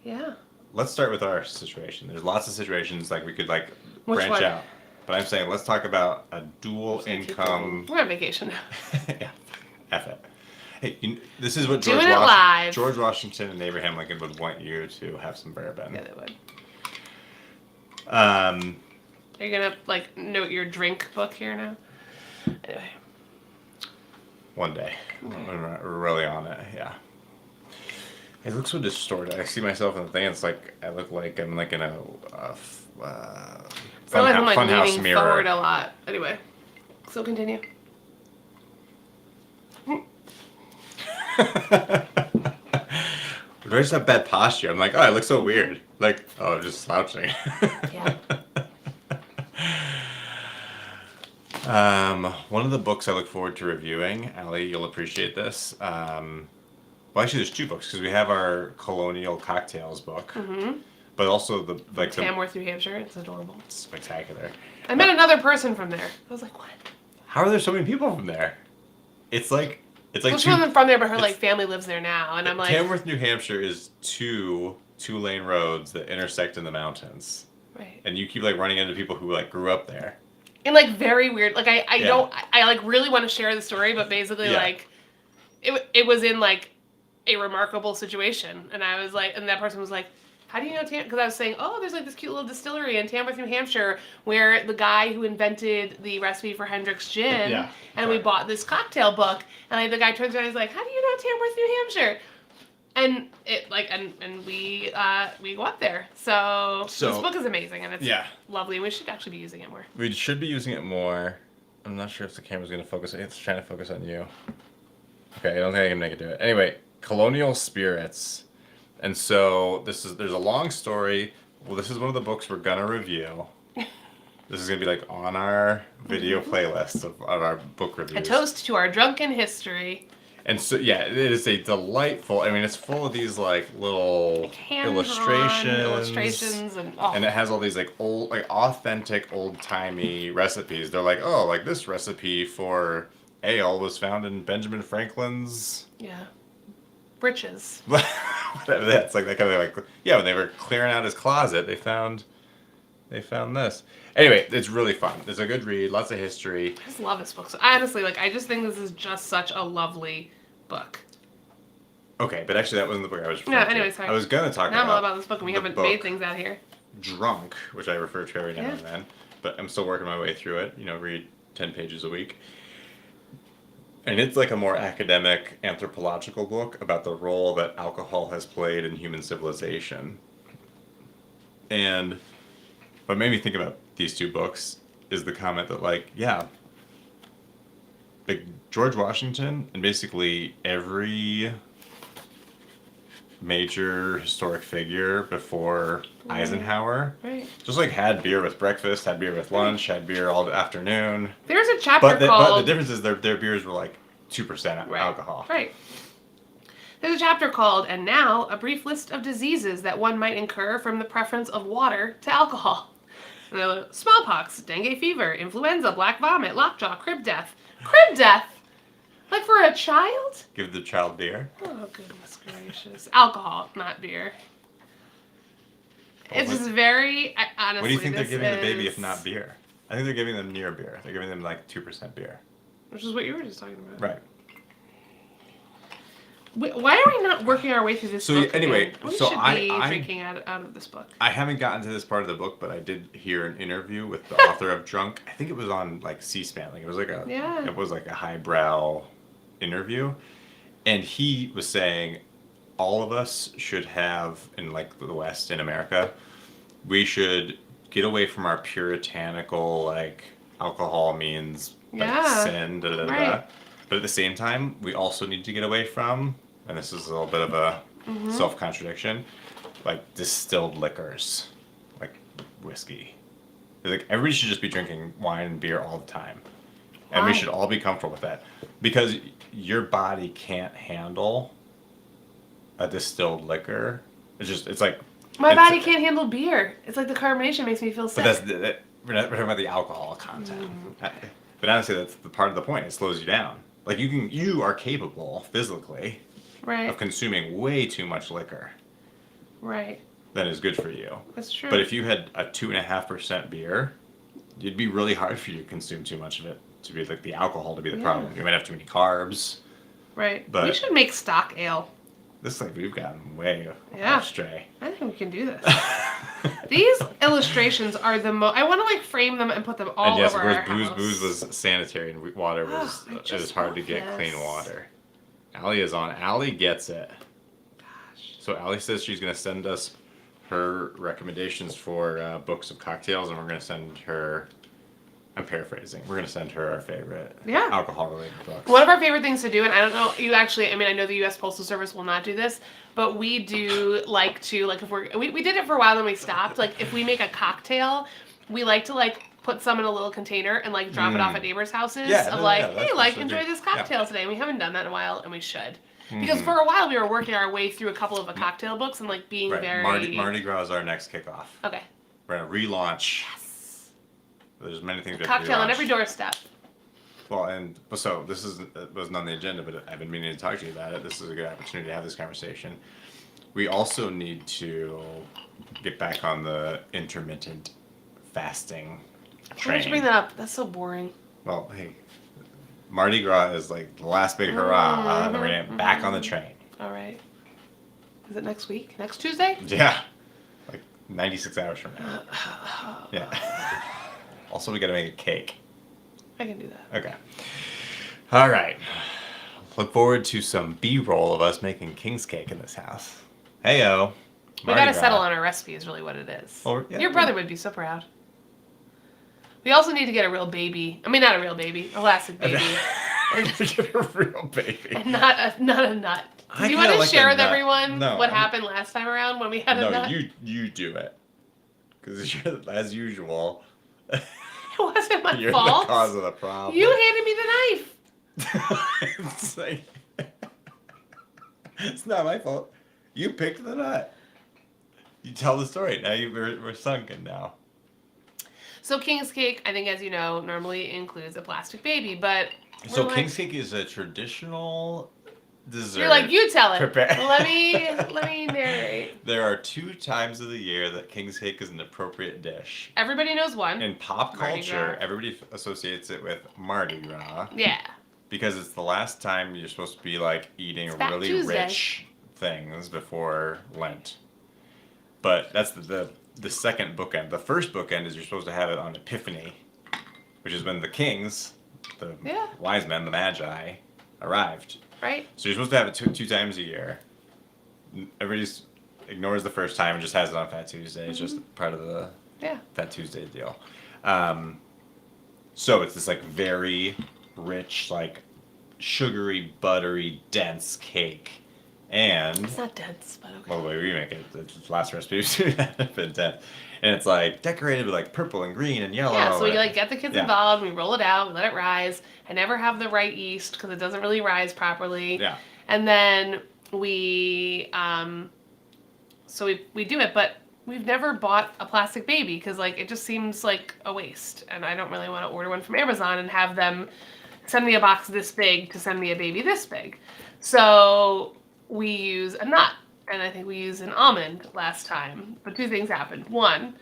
Yeah. Let's start with our situation. There's lots of situations like we could like Which branch one? out. But I'm saying let's talk about a dual income. We're on vacation now. Yeah. F it. Hey, this is what Doing it live. George Washington and Abraham Lincoln would want you to have some bourbon. Yeah, they would. Um, Are you gonna like note your drink book here now? Anyway. One day. Okay. We're really on it, yeah. It looks so distorted. I see myself in the thing. It's like I look like I'm like in a funhouse leaning mirror. Forward a lot. Anyway, so continue. I just have bad posture. I'm like, oh, I look so weird. Like, oh, I'm just slouching. Yeah. One of the books I look forward to reviewing, Allie, you'll appreciate this. Well, actually, there's two books because we have our colonial cocktails book, but also the Tamworth, New Hampshire. It's adorable. It's spectacular. I met another person from there. I was like, what? How are there so many people from there? It's like There's someone from there, but her like family lives there now, and I'm like, Tamworth, New Hampshire is two-lane roads that intersect in the mountains. right. And you keep like running into people who like grew up there. And like very weird. Like I like really want to share the story, but basically like it was in like a remarkable situation, and I was like, and that person was like, how do you know because I was saying, oh, there's like this cute little distillery in Tamworth, New Hampshire, where the guy who invented the recipe for Hendrick's gin, we bought this cocktail book, and like the guy turns around and he's like, how do you know Tamworth, New Hampshire? And it like and we go up there. So this book is amazing, and it's lovely, and we should actually be using it more. We should be using it more. I'm not sure if the camera's going to focus. It's trying to focus on you. Okay, I don't think I can make it do it. Anyway, colonial spirits. And so there's a long story. Well, this is one of the books we're gonna review. This is gonna be like on our video playlist of our book reviews. A toast to our drunken history. And so yeah, it is a delightful. I mean, it's full of these like little illustrations, and it has all these like old, like authentic, old timey recipes. They're like, oh, like this recipe for ale was found in Benjamin Franklin's. Yeah. Britches. Whatever that's like that kind of like when they were clearing out his closet, they found this. Anyway, it's really fun. It's a good read, lots of history. I just love this book. So honestly, like I just think this is just such a lovely book. Okay, but actually that wasn't the book I was referring to. Anyway, sorry. I was gonna talk now I'm all about this book, and we haven't made things out here. Drunk, which I refer to every now and then, but I'm still working my way through it. Read 10 pages a week. And it's like a more academic anthropological book about the role that alcohol has played in human civilization. And what made me think about these two books is the comment that like George Washington and basically every major historic figure before Eisenhower just like had beer with breakfast, had beer with lunch, had beer all afternoon. There's a chapter called... But the difference is their beers were like 2% alcohol. Right. There's a chapter called, and now, a brief list of diseases that one might incur from the preference of water to alcohol. Smallpox, dengue fever, influenza, black vomit, lockjaw, crib death. Crib death? Like for a child? Give the child beer. Oh, goodness gracious. Alcohol, not beer. It's just very, honestly, what do you think they're giving the baby if not beer? I think they're giving them near beer. They're giving them like 2% beer. Which is what you were just talking about. Right. Why are we not working our way through this book? Anyway, we should be freaking out of this book. I haven't gotten to this part of the book, but I did hear an interview with the author of Drunk. I think it was on like C-SPAN. Like it was like a highbrow interview, and he was saying all of us should have in like the West in America, we should get away from our puritanical like alcohol means sin, But at the same time, we also need to get away from, and this is a little bit of a self-contradiction, like distilled liquors, like whiskey. Like everybody should just be drinking wine and beer all the time. And we should all be comfortable with that. Because your body can't handle a distilled liquor. It's like... My body can't handle beer. It's like the carbonation makes me feel sick. But we're talking about the alcohol content. But honestly, that's the part of the point. It slows you down. Like you are capable physically of consuming way too much liquor. Right. Than is good for you. That's true. But if you had a 2.5% beer, it'd be really hard for you to consume too much of it to be like the alcohol to be the problem. You might have too many carbs. Right. But we should make stock ale. this like we've gotten way Yeah. astray. I think we can do this. These illustrations are the most. I want to like frame them and put them all And yes, over of our course, house. booze was sanitary and water was. I It just was hard to love get this. clean water. Allie is on. Allie gets it. Gosh. So Allie says she's gonna send us her recommendations for books of cocktails, and we're gonna send her. I'm paraphrasing. We're gonna send her our favorite alcohol-related books. One of our favorite things to do, and I don't know, you actually, I mean, I know the U.S. Postal Service will not do this, but we do like to, like, if we did it for a while, then we stopped. Like, if we make a cocktail, we like to, like, put some in a little container and, like, drop it off at neighbors' houses. Hey, like, enjoy this cocktail today. And we haven't done that in a while, and we should. Because for a while, we were working our way through a couple of the cocktail books and, like, being very... Mardi Gras is our next kickoff. Okay. We're going to relaunch... Yes. There's many things. Cocktail on every doorstep. Well, and so this wasn't on the agenda, but I've been meaning to talk to you about it. This is a good opportunity to have this conversation. We also need to get back on the intermittent fasting train. Why did you bring that up? That's so boring. Well, hey, Mardi Gras is like the last big hurrah, and then we're gonna get back on the train. All right. Is it next week? Next Tuesday? Yeah, like 96 hours from now. Yeah. Also, we gotta make a cake. I can do that. Okay. All right. Look forward to some B-roll of us making king's cake in this house. Heyo. We gotta settle on our recipe is really what it is. Oh, yeah, Your brother would be so proud. We also need to get a real baby. I mean, not a real baby. Elastic baby. Get a real baby. And not a nut. Do you want to share with everyone what happened last time around when we had a nut? No, you do it. Because as usual... It wasn't my You're fault. the cause of the problem. You handed me the knife. It's like... It's not my fault. You picked the nut. You tell the story. Now we're sunken now. So King's Cake, I think, as you know, normally includes a plastic baby, but... So King's Cake is a traditional dessert. You're like, you tell it. Let me narrate. There are 2 times of the year that King's Cake is an appropriate dish. Everybody knows one. In pop culture, everybody associates it with Mardi Gras. Yeah. Because it's the last time you're supposed to be like eating really rich things before Lent. But that's the second bookend. The first bookend is you're supposed to have it on Epiphany, which is when the kings, the wise men, the magi, arrived. Right. So you're supposed to have it two times a year. Everybody ignores the first time and just has it on Fat Tuesday. It's just part of the Fat Tuesday deal. So it's this like very rich, like sugary, buttery, dense cake. And it's not dense, but okay. Well, the way we make it, the last recipe has been dense. And it's like decorated with like purple and green and yellow. Yeah, so we like get the kids involved, we roll it out, we let it rise. I never have the right yeast because it doesn't really rise properly. Yeah. And then we do it, but we've never bought a plastic baby because like it just seems like a waste, and I don't really want to order one from Amazon and have them send me a box this big to send me a baby this big. So we use a nut, and I think we used an almond last time. But 2 things happened. One,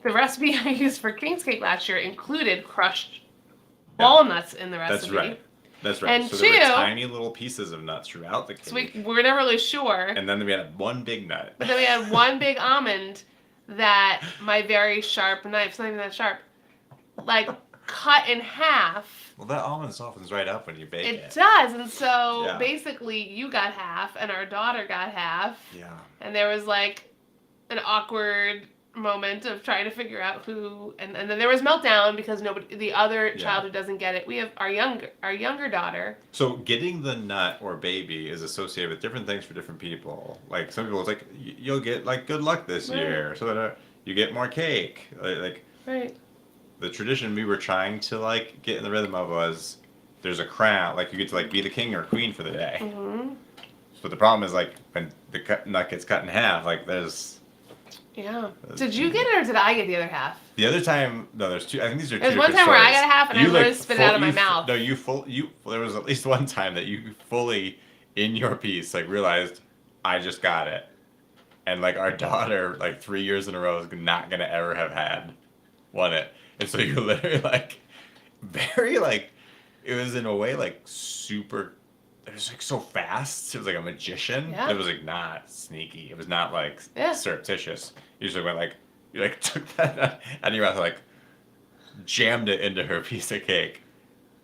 the recipe I used for King's Cake last year included crushed walnuts in the recipe. That's right. And so 2, there were tiny little pieces of nuts throughout the cake. So we were never really sure. And then we had one big nut. But then we had one big almond that my very sharp knife, it's not even that sharp, like cut in half. Well, that almond softens right up when you bake it. It does, and so basically you got half and our daughter got half. Yeah. And there was like an awkward moment of trying to figure out who, and then there was meltdown because the other child who doesn't get it. We have our younger daughter. So getting the nut or baby is associated with different things for different people. Like some people, it's like you'll get like good luck this year, so that you get more cake. Like right. The tradition we were trying to like get in the rhythm of was there's a crown, like you get to like be the king or queen for the day. Mm-hmm. So the problem is like when the nut gets cut in half, like there's. Yeah. Did you get it or did I get the other half? The other time, no, there's 2. I think these are 2 There's different one time stories. where I got a half and I literally spit it out of my mouth. No, there was at least one time that you fully, in your piece, like realized, I just got it. And like our daughter, like 3 years in a row, is not going to ever have won it. And so you're literally like, very like, it was in a way like super it was like so fast. It was like a magician. Yeah. It was like not sneaky. It was not like surreptitious. You usually went like you like took that out of your mouth, like jammed it into her piece of cake.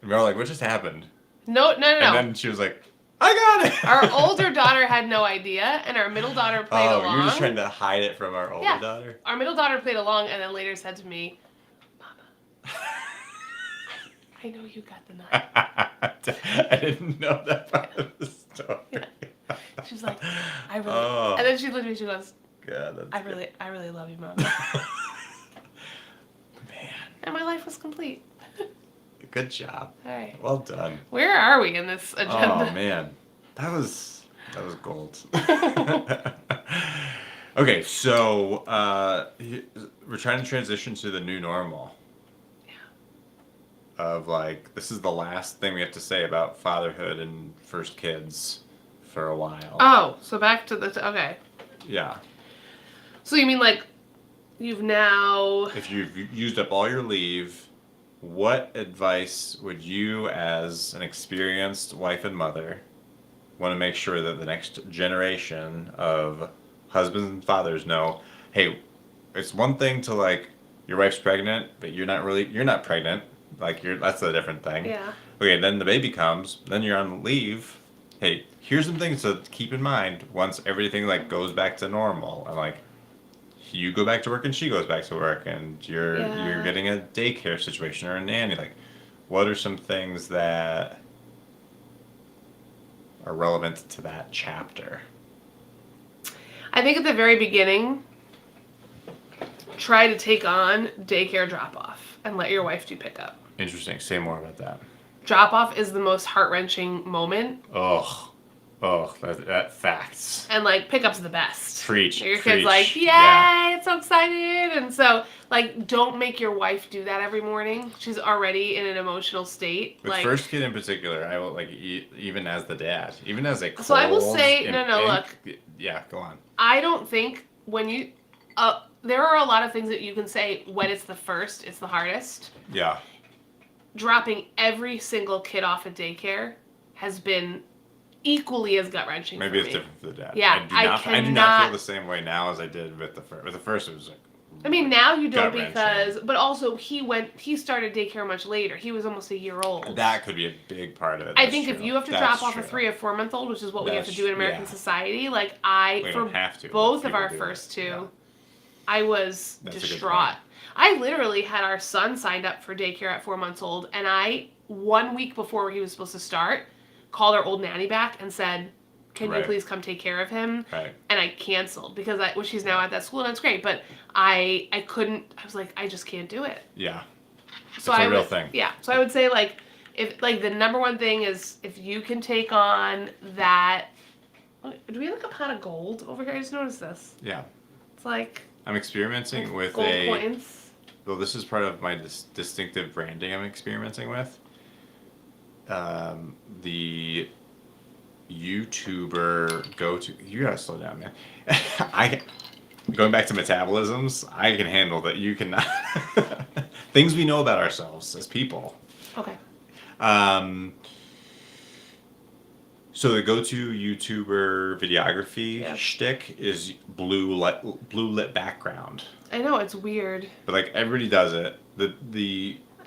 And we were all like, what just happened? No. And then she was like, I got it. Our older daughter had no idea, and our middle daughter played along. Oh, you were just trying to hide it from our older daughter? Our middle daughter played along, and then later said to me, Mama, I know you got the knife. I didn't know that part of the story. Yeah. She's like, I really... And then she looked at me, she goes, God, I really love you, Mama. Man. And my life was complete. Good job. All right. Well done. Where are we in this agenda? Oh, man. That was gold. Okay, so we're trying to transition to the new normal. Of like, this is the last thing we have to say about fatherhood and first kids for a while. Oh, so back to the... Okay. Yeah. So you mean like you've now... If you've used up all your leave, what advice would you, as an experienced wife and mother, want to make sure that the next generation of husbands and fathers know, hey, it's one thing to like, your wife's pregnant, but you're not pregnant. Like that's a different thing. Yeah. Okay, then the baby comes, then you're on leave. Hey, here's some things to keep in mind once everything like goes back to normal, and like you go back to work and she goes back to work, and you're getting a daycare situation or a nanny. Like, what are some things that are relevant to that chapter? I think at the very beginning, try to take on daycare drop-off and let your wife do pickup. Interesting. Say more about that. Drop-off is the most heart-wrenching moment. Ugh, that facts. And, like, pickup's the best. Preach. Your kid's like, yay, it's so excited. And so, like, don't make your wife do that every morning. She's already in an emotional state. With like, first kid in particular, I will, like, even as the dad, even as a cold... So I will say, look. Yeah, go on. I don't think when you... there are a lot of things that you can say when it's the first, it's the hardest. Yeah. Dropping every single kid off at daycare has been equally as gut-wrenching Maybe for it's me. different for the dad. Yeah, I do not feel the same way now as I did with the first. With the first, it was like... I mean, now you don't gut-wrenching. but also he started daycare much later. He was almost a year old. That could be a big part of it. I think if you have to drop off a 3 or 4 month old, which is what we have to do in American society, like for both of our first two, I was distraught. I literally had our son signed up for daycare at 4 months old, and I, 1 week before he was supposed to start, called our old nanny back and said, can you please come take care of him? Right. And I canceled because she's now at that school and it's great, but I couldn't. I was like, I just can't do it. Yeah. So it's a real thing. Yeah. So I would say like if like the number one thing is if you can take on that. Do we have like a pot of gold over here? I just noticed this. Yeah. It's like I'm experimenting with gold coins. Well, this is part of my distinctive branding I'm experimenting with. The YouTuber you gotta slow down, man. Going back to metabolisms, I can handle that. You cannot. Things we know about ourselves as people. Okay. So the go-to YouTuber videography shtick is blue lit background. I know, it's weird. But like everybody does it.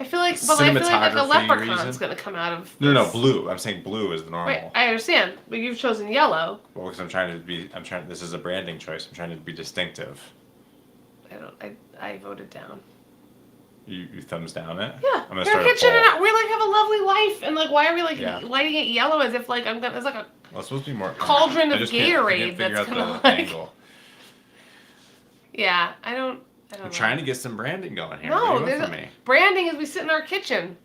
I feel like a leprechaun's gonna come out of this. No, blue. I'm saying blue is the normal. Right, I understand, but you've chosen yellow. Well, because this is a branding choice. I'm trying to be distinctive. I voted down. You thumbs down it? Yeah. I'm gonna start kitchen and we like have a lovely life, and like why are we like lighting it yellow as if like it's like a well, it's supposed to be more cauldron of Gatorade that's gonna like angle. Yeah, I don't I'm trying to get some branding going here. No, branding is we sit in our kitchen.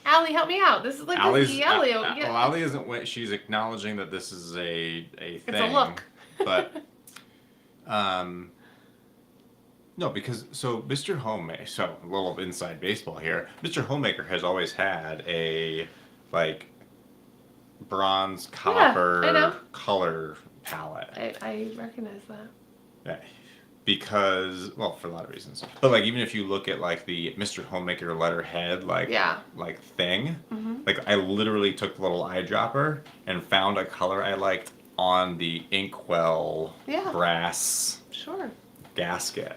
Allie, help me out. This is like Allie. Well, Allie isn't. She's acknowledging that this is a thing. It's a look. But, no, because Mr. Homemaker. So a little inside baseball here. Mr. Homemaker has always had a like bronze copper color palette. I recognize that. Yeah. because, well, for a lot of reasons. But like, even if you look at like the Mr. Homemaker letterhead, like thing, like I literally took the little eyedropper and found a color I liked on the inkwell brass gasket.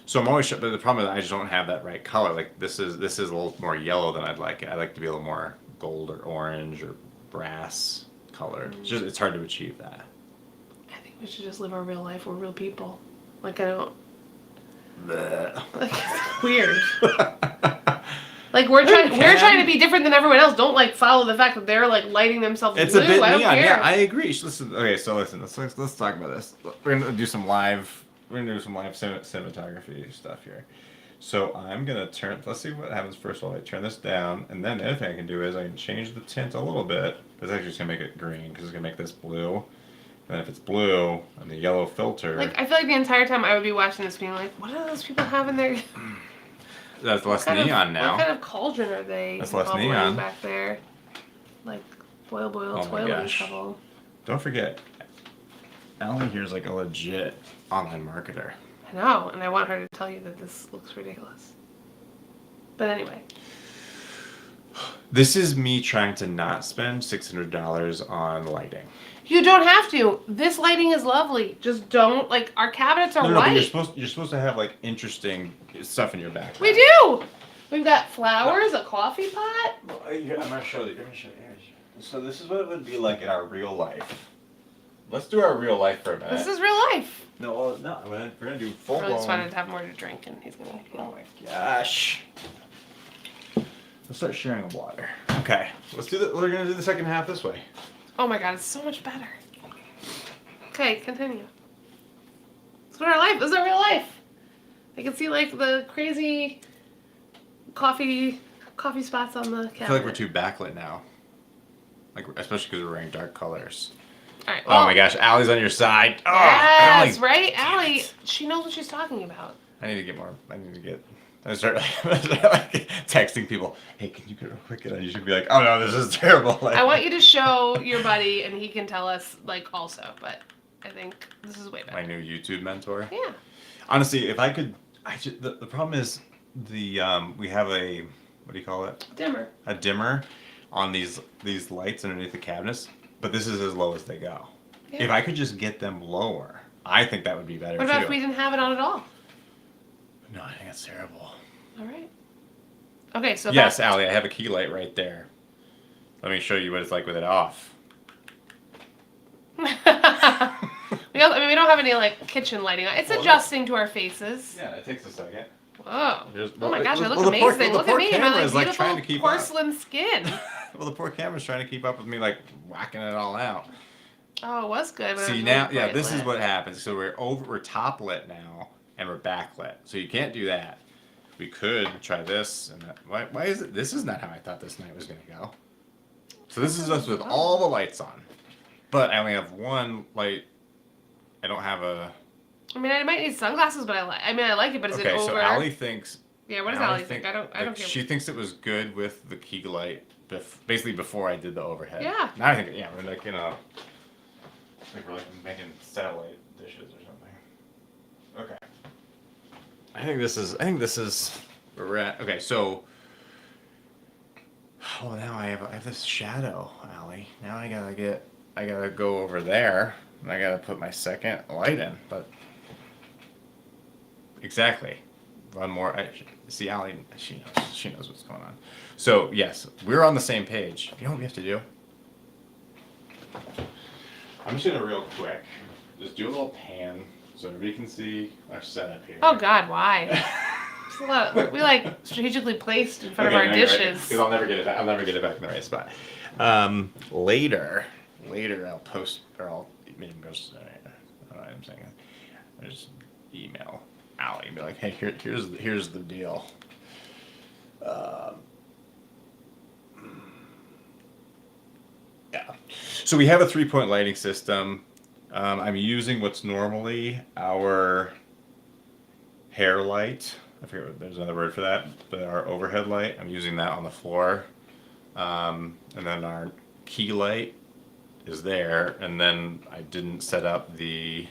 So I'm always, but the problem is I just don't have that right color. Like this is a little more yellow than I'd like it. I like to be a little more gold or orange or brass colored. It's hard to achieve that. I think we should just live our real life. We're real people. Like I don't. Blech. Like it's weird. Like we're trying to be different than everyone else. Don't like follow the fact that they're like lighting themselves It's blue. a bit I don't neon. care. Yeah, I agree. Listen. Okay, so listen. Let's talk about this. We're gonna do some live. We're gonna do some live cinematography stuff here. So I'm gonna turn. Let's see what happens first. While I turn this down, and then the other thing I can do is I can change the tint a little bit. It's actually just gonna make it green because it's gonna make this blue. And if it's blue and the yellow filter, like I feel like the entire time I would be watching this, being like, "What do those people have in there?" that's less neon now. What kind of cauldron are they? That's less neon back there. Like boil, oh toilet trouble. Don't forget, Allie here's like a legit online marketer. I know, and I want her to tell you that this looks ridiculous. But anyway. This is me trying to not spend $600 on lighting. You don't have to. This lighting is lovely. Just don't, like, our cabinets are white. But you're supposed to have like interesting stuff in your background. We do. We've got flowers, a coffee pot. Well, I'm gonna show you. So this is what it would be like in our real life. Let's do our real life for a minute. This is real life. No, we're gonna do full blown. I just wanted to have more to drink, and he's gonna. Oh my gosh. Let's start sharing water. Okay, let's do the. We're gonna do the second half this way. Oh my god, it's so much better. Okay, continue. This is our life. This is our real life. I can see like the crazy coffee spots on the cabinet. I feel like we're too backlit now. Like especially because we're wearing dark colors. All right. Well, oh my gosh, Allie's on your side. Oh, yes, Allie. right, Allie. She knows what she's talking about. I start like texting people, hey, can you get real quick? And you should be like, oh no, this is terrible. Like, I want you to show your buddy, and he can tell us, like, also. But I think this is way better. My new YouTube mentor. Yeah. Honestly, if I could, the problem is we have a, what do you call it? Dimmer. A dimmer on these lights underneath the cabinets, but this is as low as they go. Yeah. If I could just get them lower, I think that would be better. What about if we didn't have it on at all? No, I think that's terrible. All right. Okay, so yes, Allie, I have a key light right there. Let me show you what it's like with it off. we don't have any like kitchen lighting. It's adjusting to our faces. Yeah, it takes a second. Whoa! Oh my gosh, I look amazing. Look at me, my like beautiful trying to keep porcelain skin. Well, the poor camera's trying to keep up with me, like whacking it all out. Oh, it was good. But See now, yeah, this is what happens. So we're top lit now, and we're backlit. So you can't do that. We could try this and that. Why is it? This is not how I thought this night was gonna go. So this is us with all the lights on, but I only have one light. I don't have a. I mean, I might need sunglasses, but I like it, but is it over? Okay, so Allie thinks. Yeah, what does Allie think? I don't care. She thinks it was good with the key light, basically before I did the overhead. Yeah. Now I think, yeah, we're like, like we're like making satellite dishes or something. Okay. I think this is where we're at. Okay, so. Well, now I have this shadow, Allie. Now I gotta go over there, and I gotta put my second light in, but. Exactly. One more. See, Allie, she knows what's going on. So, yes, we're on the same page. You know what we have to do? I'm just going to real quick just do a little pan so everybody can see our setup here. Oh, God, why? It's a lot. We, like, strategically placed in front of our dishes. Because I'll never get it back. I'll never get it back in the right spot. Later, I'll post, or I'll maybe post, I don't know what I'm saying. I'll just email Allie and be like, hey, here's the deal. Yeah. So we have a 3-point lighting system. I'm using what's normally our hair light. I forget what there's another word for that, but our overhead light. I'm using that on the floor. And then our key light is there. And then I didn't set up the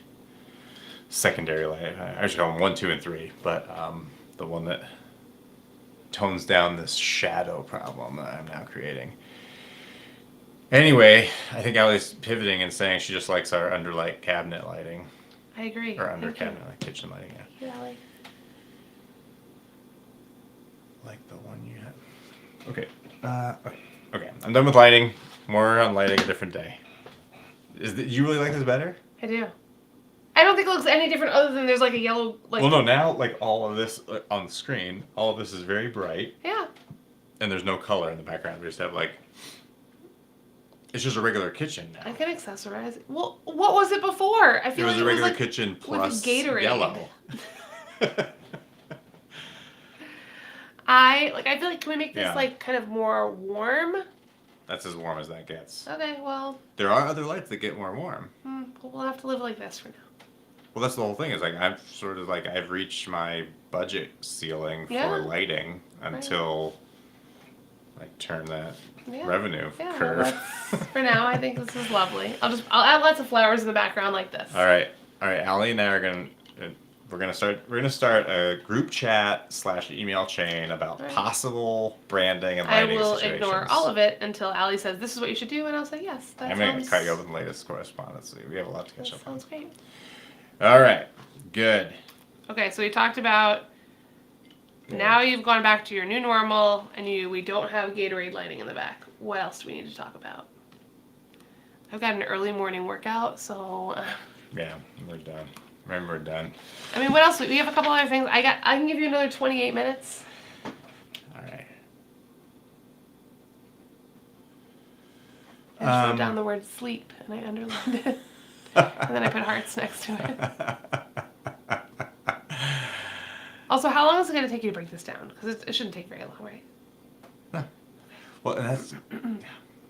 secondary light. I should call them 1, 2, and 3, but the one that tones down this shadow problem that I'm now creating. Anyway, I think Allie's pivoting and saying she just likes our underlight cabinet lighting. I agree. Or under cabinet, like kitchen lighting, yeah. Thank you, Allie. Like the one you have. Okay. Okay, I'm done with lighting. More on lighting a different day. You really like this better? I do. I don't think it looks any different other than there's like a yellow. Like, well, no, now like all of this on the screen, all of this is very bright. Yeah. And there's no color in the background. We just have like. It's just a regular kitchen now. I can accessorize it. Well, what was it before? I feel it was like a regular like kitchen plus Gatorade. yellow. I feel like, can we make this Yeah. like kind of more warm? That's as warm as that gets. Okay, well. There are other lights that get more warm. We'll have to live like this for now. Well, that's the whole thing. Is like I've reached my budget ceiling for lighting until like turn that revenue curve. For now, I think this is lovely. I'll add lots of flowers in the background like this. All right, Allie and I are we're gonna start a group chat / email chain about possible branding and lighting situations. I will ignore all of it until Allie says this is what you should do, and I'll say yes. I'm gonna cut you open the latest correspondence. We have a lot to catch up on. Sounds great. All right, good. Okay, so we talked about. Now you've gone back to your new normal, and we don't have Gatorade lighting in the back. What else do we need to talk about? I've got an early morning workout, so. Yeah, we're done. Remember, we're done. I mean, what else? We have a couple other things. I can give you another 28 minutes. All right. I just wrote down the word sleep, and I underlined it. And then I put hearts next to it. Also, how long is it going to take you to break this down? Because it shouldn't take very long, right? No. Well, and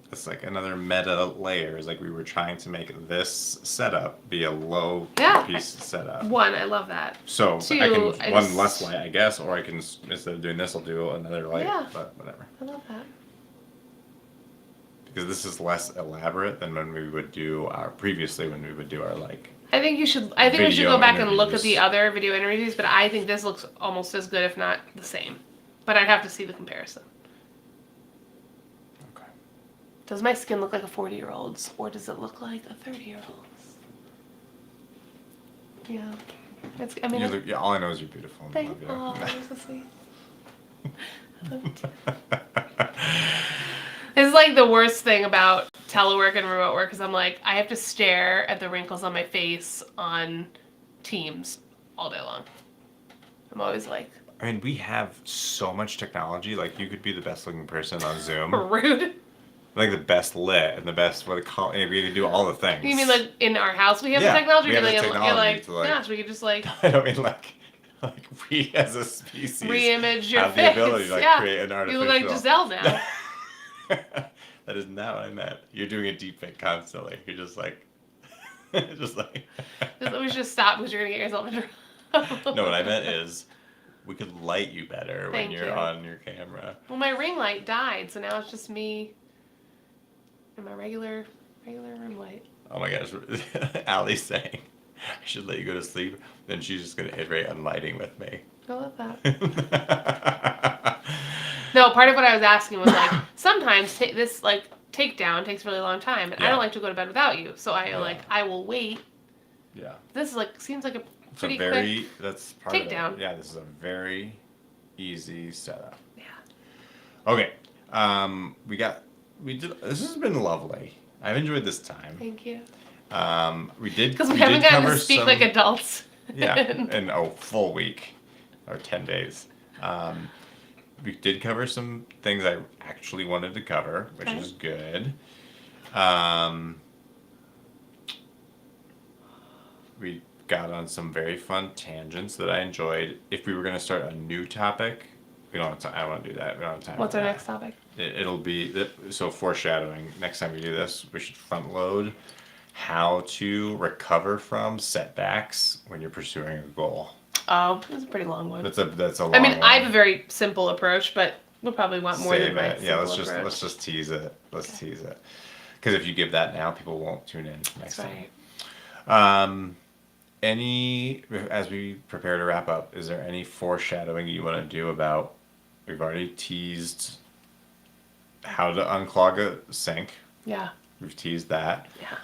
that's like another meta layer. Is like we were trying to make this setup be a low piece setup. One, I love that. So Two, I can one less light, I guess, or I can instead of doing this, I'll do another light. Yeah. But whatever. I love that. Because this is less elaborate than when we would do our like. I think we should go back and look at the other video interviews, but I think this looks almost as good, if not the same. But I'd have to see the comparison. Okay. Does my skin look like a 40-year-old's, or does it look like a 30-year-old's? Yeah. All I know is you're beautiful. I love you. Oh, that was so sweet. This is like the worst thing about telework and remote work, because I'm like, I have to stare at the wrinkles on my face on Teams all day long. I'm always like... I mean, we have so much technology. Like, you could be the best looking person on Zoom. Rude. Like the best lit and the best we could do all the things. You mean like in our house we have the technology? We have the technology to yeah, so we could just like... I don't mean like we as a species re-image your have face. the ability to create an artificial... You look like Giselle now. That is not what I meant. You're doing a deep fake constantly. You're just like... We should just stop because you're going to get yourself in trouble. No, what I meant is we could light you better when you're on your camera. Well, my ring light died, so now it's just me and my regular room light. Oh my gosh. Allie's saying I should let you go to sleep, then she's just going to iterate on lighting with me. I love that. No, part of what I was asking was like, sometimes this like takedown takes a really long time, and I don't like to go to bed without you, so I will wait. Yeah. This is like seems like a pretty quick that's part takedown. Of it. Yeah, this is a very easy setup. Yeah. Okay. This has been lovely. I've enjoyed this time. Thank you. Because we haven't gotten to speak like adults. Yeah, in a full week or 10 days. We did cover some things I actually wanted to cover, which is good. We got on some very fun tangents that I enjoyed. If we were going to start a new topic, I don't want to do that. We don't have time. What's our next topic? It'll be, so foreshadowing. Next time we do this, we should front load how to recover from setbacks when you're pursuing a goal. Oh, that's a pretty long one. That's a long one. I have a very simple approach, but we'll probably want more than my simple approach. Let's just tease it. Tease it. Because if you give that now, people won't tune in next time. As we prepare to wrap up, is there any foreshadowing you want to do about, we've already teased how to unclog a sink. Yeah. We've teased that. Yeah.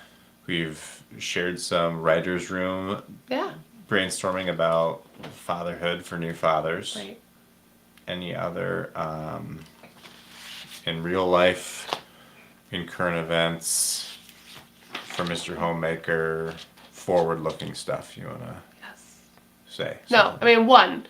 We've shared some writer's room Yeah. brainstorming about fatherhood for new fathers. Right. Any other, in real life, in current events, for Mr. Homemaker, forward-looking stuff you want to Yes. say? No, I mean, one,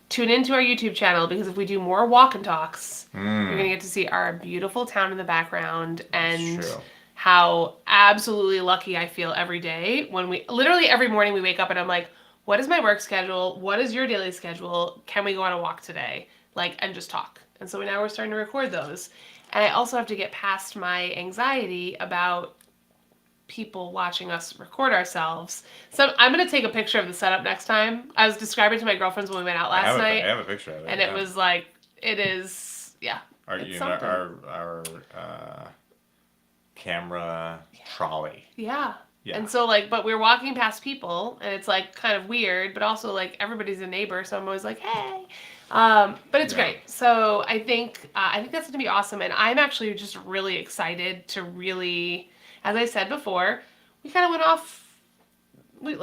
tune into our YouTube channel, because if we do more walk and talks, you're going to get to see our beautiful town in the background and how absolutely lucky I feel every day when literally every morning we wake up and I'm like, what is my work schedule? What is your daily schedule? Can we go on a walk today? And just talk. And so now we're starting to record those. And I also have to get past my anxiety about people watching us record ourselves. So I'm going to take a picture of the setup next time. I was describing to my girlfriends when we went out last night. I have a picture of it. And it was like, it is, yeah. It's something. Our camera trolley. Yeah. Yeah. And so but we're walking past people and it's kind of weird, but also everybody's a neighbor. So I'm always like, hey. But it's great. So I think that's going to be awesome. And I'm actually just really excited to really, as I said before, we kind of went off, we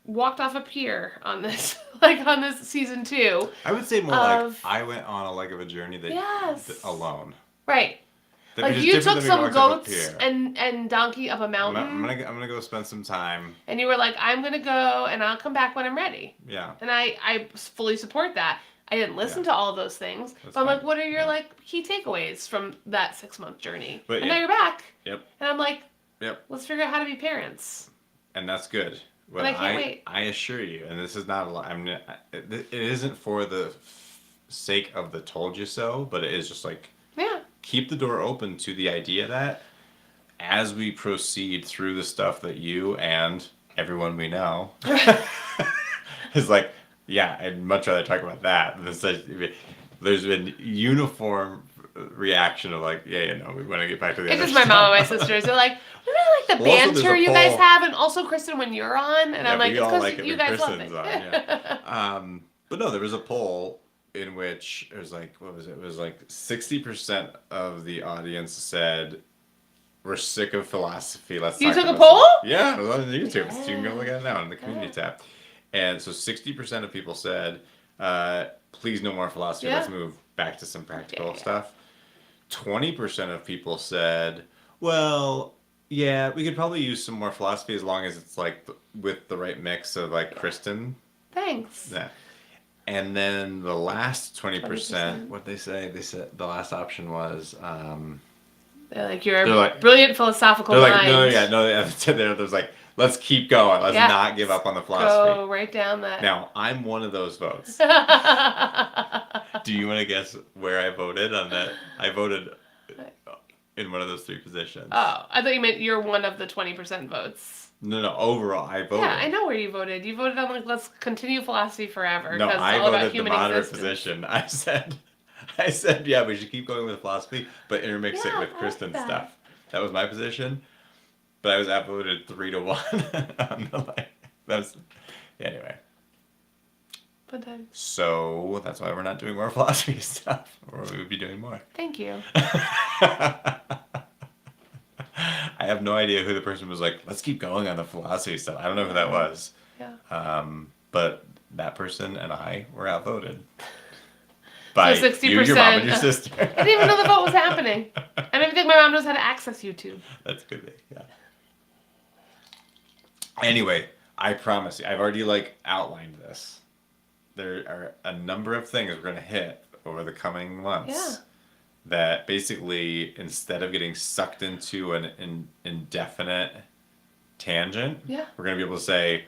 walked off a pier on this, on this season 2. I would say more I went on a leg of a journey alone. Right. You took some goats and donkey up a mountain. I'm gonna go spend some time. And you were like, I'm gonna go and I'll come back when I'm ready. Yeah. And I fully support that. I didn't listen to all of those things. But I'm like, what are your key takeaways from that 6-month journey? And now you're back. Yep. And I'm like, let's figure out how to be parents. And that's good. But and I can't wait. I assure you, and this is not a lie. It isn't for the sake of the told you so, but it is just keep the door open to the idea that as we proceed through the stuff that you and everyone we know is I'd much rather talk about that than there's been uniform reaction of we want to get back to the it's other just my mom and my sisters. They're like, we really like the banter you guys have, and also Kristen when you're on, and I'm like, it's because you guys love it. But no, there was a poll in which it was what was it? It was 60% of the audience said we're sick of philosophy. Let's You talk took a about poll? Yeah, it was on YouTube. So you can go look at it now in the community tab. And so 60% of people said, please no more philosophy. Let's move back to some practical stuff. 20% of people said, well, yeah, we could probably use some more philosophy as long as it's with the right mix of Kristen. Thanks. Yeah. And then the last 20%, what'd they say? They said the last option was... they're like, you're a brilliant philosophical mind. There's let's keep going. Let's not give up on the philosophy. Go right down that. Now, I'm one of those votes. Do you want to guess where I voted on that? I voted in one of those 3 positions. Oh, I thought you meant you're one of the 20% votes. No, overall, I voted. Yeah, I know where you voted. You voted on let's continue philosophy forever. No, I voted the moderate existence. position. I said, yeah, we should keep going with philosophy, but intermix it with Kristen's stuff. That was my position, but I was outvoted 3-1 on the anyway. Fun times. So that's why we're not doing more philosophy stuff, or we would be doing more. Thank you. I have no idea who the person was let's keep going on the philosophy stuff. I don't know who that was. Yeah. But that person and I were outvoted. By so 60%. You, your mom, and your sister. I didn't even know the vote was happening. I don't even think my mom knows how to access YouTube. That's good. Yeah. Anyway, I promise you, I've already outlined this. There are a number of things we're going to hit over the coming months. Yeah. That basically, instead of getting sucked into an indefinite tangent, we're going to be able to say,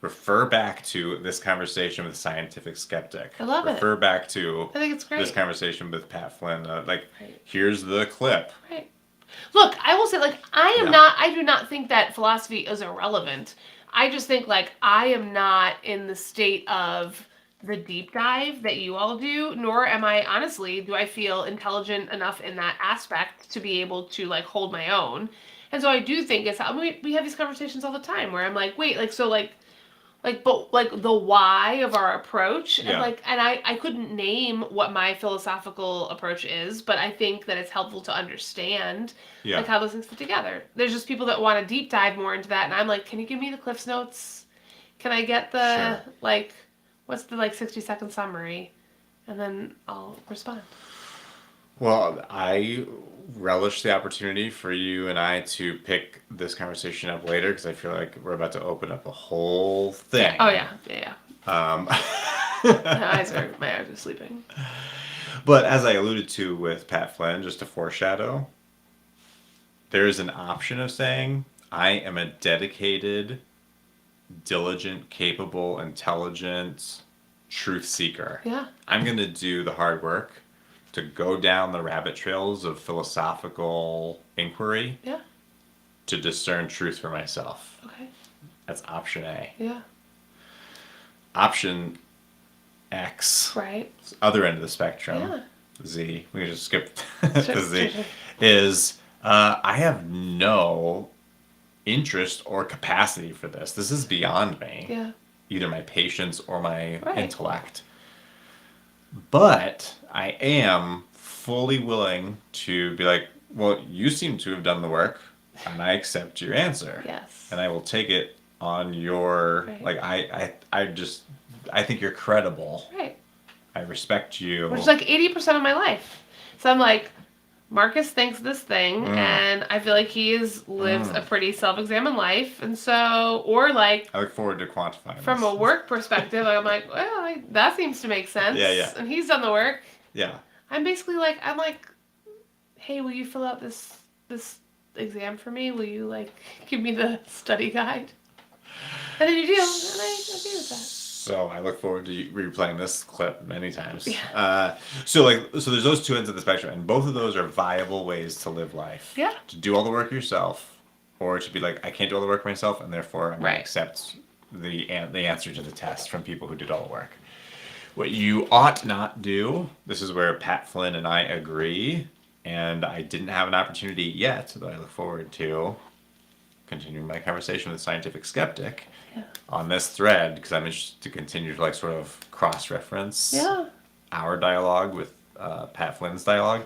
refer back to this conversation with Scientific Skeptic. I love Refer back to I think it's great. this conversation with Pat Flynn. Here's the clip. Right. Look, I will say, I do not think that philosophy is irrelevant. I just think, I am not in the state of the deep dive that you all do, nor am I, honestly, do I feel intelligent enough in that aspect to be able to hold my own. And so I do think we have these conversations all the time where I'm wait, but like the why of our approach, and Yeah. like, and I couldn't name what my philosophical approach is, but I think that it's helpful to understand like Yeah. how those things fit together. There's just people that want to deep dive more into that, and I'm like, can you give me the Cliff's Notes? Can I get the Sure. like, what's the like 60-second summary, and then I'll respond. Well, I relish the opportunity for you and I to pick this conversation up later because I feel like we're about to open up a whole Yeah. Oh thing. yeah. Yeah. Um, Yeah. My eyes are sleeping. but as I alluded to with Pat Flynn, just to foreshadow, there is an option of saying, I am a dedicated, diligent, capable, intelligent truth seeker. Yeah. I'm going to do the hard work to go down the rabbit trails of philosophical inquiry Yeah. to discern truth for myself. Okay. That's option A. Yeah. Option X, Right. other end of the spectrum, Yeah. Z, we can just skip Sure, the Z, sure. is I have no interest or capacity for this. This is beyond me. Yeah. Either my patience or my Right. intellect. But I am fully willing to be like, well, you seem to have done the work, and I accept your answer. Yes. And I will take it on your Right. like I think you're credible. Right. I respect you. Which is like 80% of my life. So I'm like, Marcus thinks this thing, and I feel like lives a pretty self-examined life, and so, or like, I look forward to quantifying from this. a work perspective, I'm like, well, that seems to make sense. Yeah, yeah. And he's done the work. Yeah. I'm like, hey, will you fill out this exam for me? Will you like give me the study guide? And then you do, and I agree with that. So I look forward to replaying this clip many times. Yeah. So there's those two ends of the spectrum, and both of those are viable ways to live life. Yeah. To do all the work yourself, or to be like, I can't do all the work myself, and therefore I'm going Right. to accept the answer to the test from people who did all the work. What you ought not do, this is where Pat Flynn and I agree, and I didn't have an opportunity yet, though I look forward to continuing my conversation with Scientific Skeptic on this thread, because I'm interested to continue to like sort of cross-reference our dialogue with Pat Flynn's dialogue,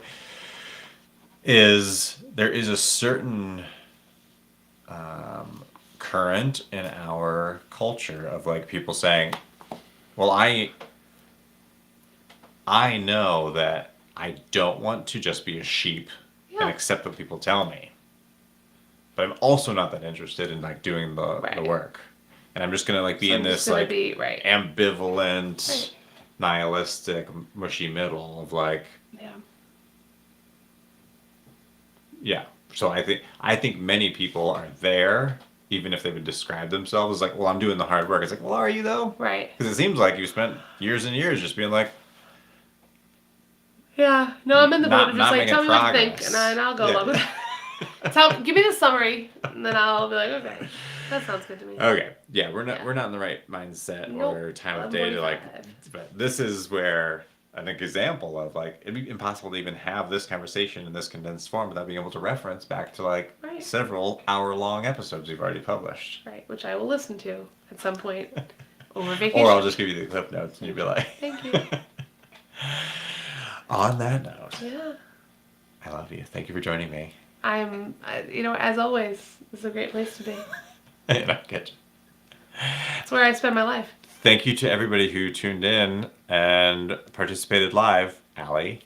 is there is a certain current in our culture of like people saying, well, I know that I don't want to just be a sheep and accept what people tell me. But I'm also not that interested in like doing the work. And I'm just gonna like be in this like ambivalent, nihilistic, mushy middle of like So I think many people are there, even if they would describe themselves as like, well, I'm doing the hard work. It's like, well, are you though? Right. Because it seems like you spent years and years just being like, yeah, no, I'm in the boat of just like, tell me what to think, progress. and I'll go along with it. Give me the summary, and then I'll be like, okay, that sounds good to me. Okay, yeah, we're not in the right mindset or time of day to like. But this is where an example of like it'd be impossible to even have this conversation in this condensed form without being able to reference back to like several hour-long episodes we've already published. Right, which I will listen to at some point over vacation. Or I'll just give you the clip notes and you'll be like, thank you. On that note, Yeah. I love you. Thank you for joining me. As always, this is a great place to be. And I get you. It's where I spend my life. Thank you to everybody who tuned in and participated live, Allie,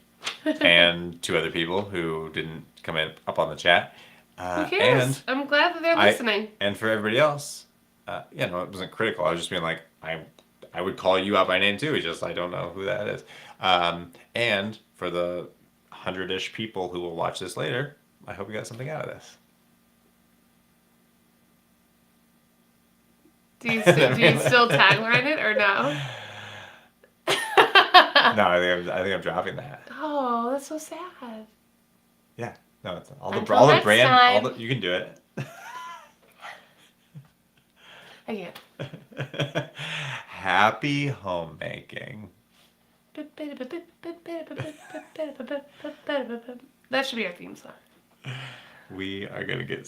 and two other people who didn't come up on the chat. Who cares? And I'm glad that they're listening. And for everybody else, it wasn't critical. I was just being like, I would call you out by name too. It's just I don't know who that is. And for the 100-ish people who will watch this later, I hope you got something out of this. Do you still tagline it or no? No, I think I'm dropping that. Oh, that's so sad. Yeah, no, it's all Until the next brand, time. you can do it. I can't. Happy homemaking. That should be our theme song. We are gonna get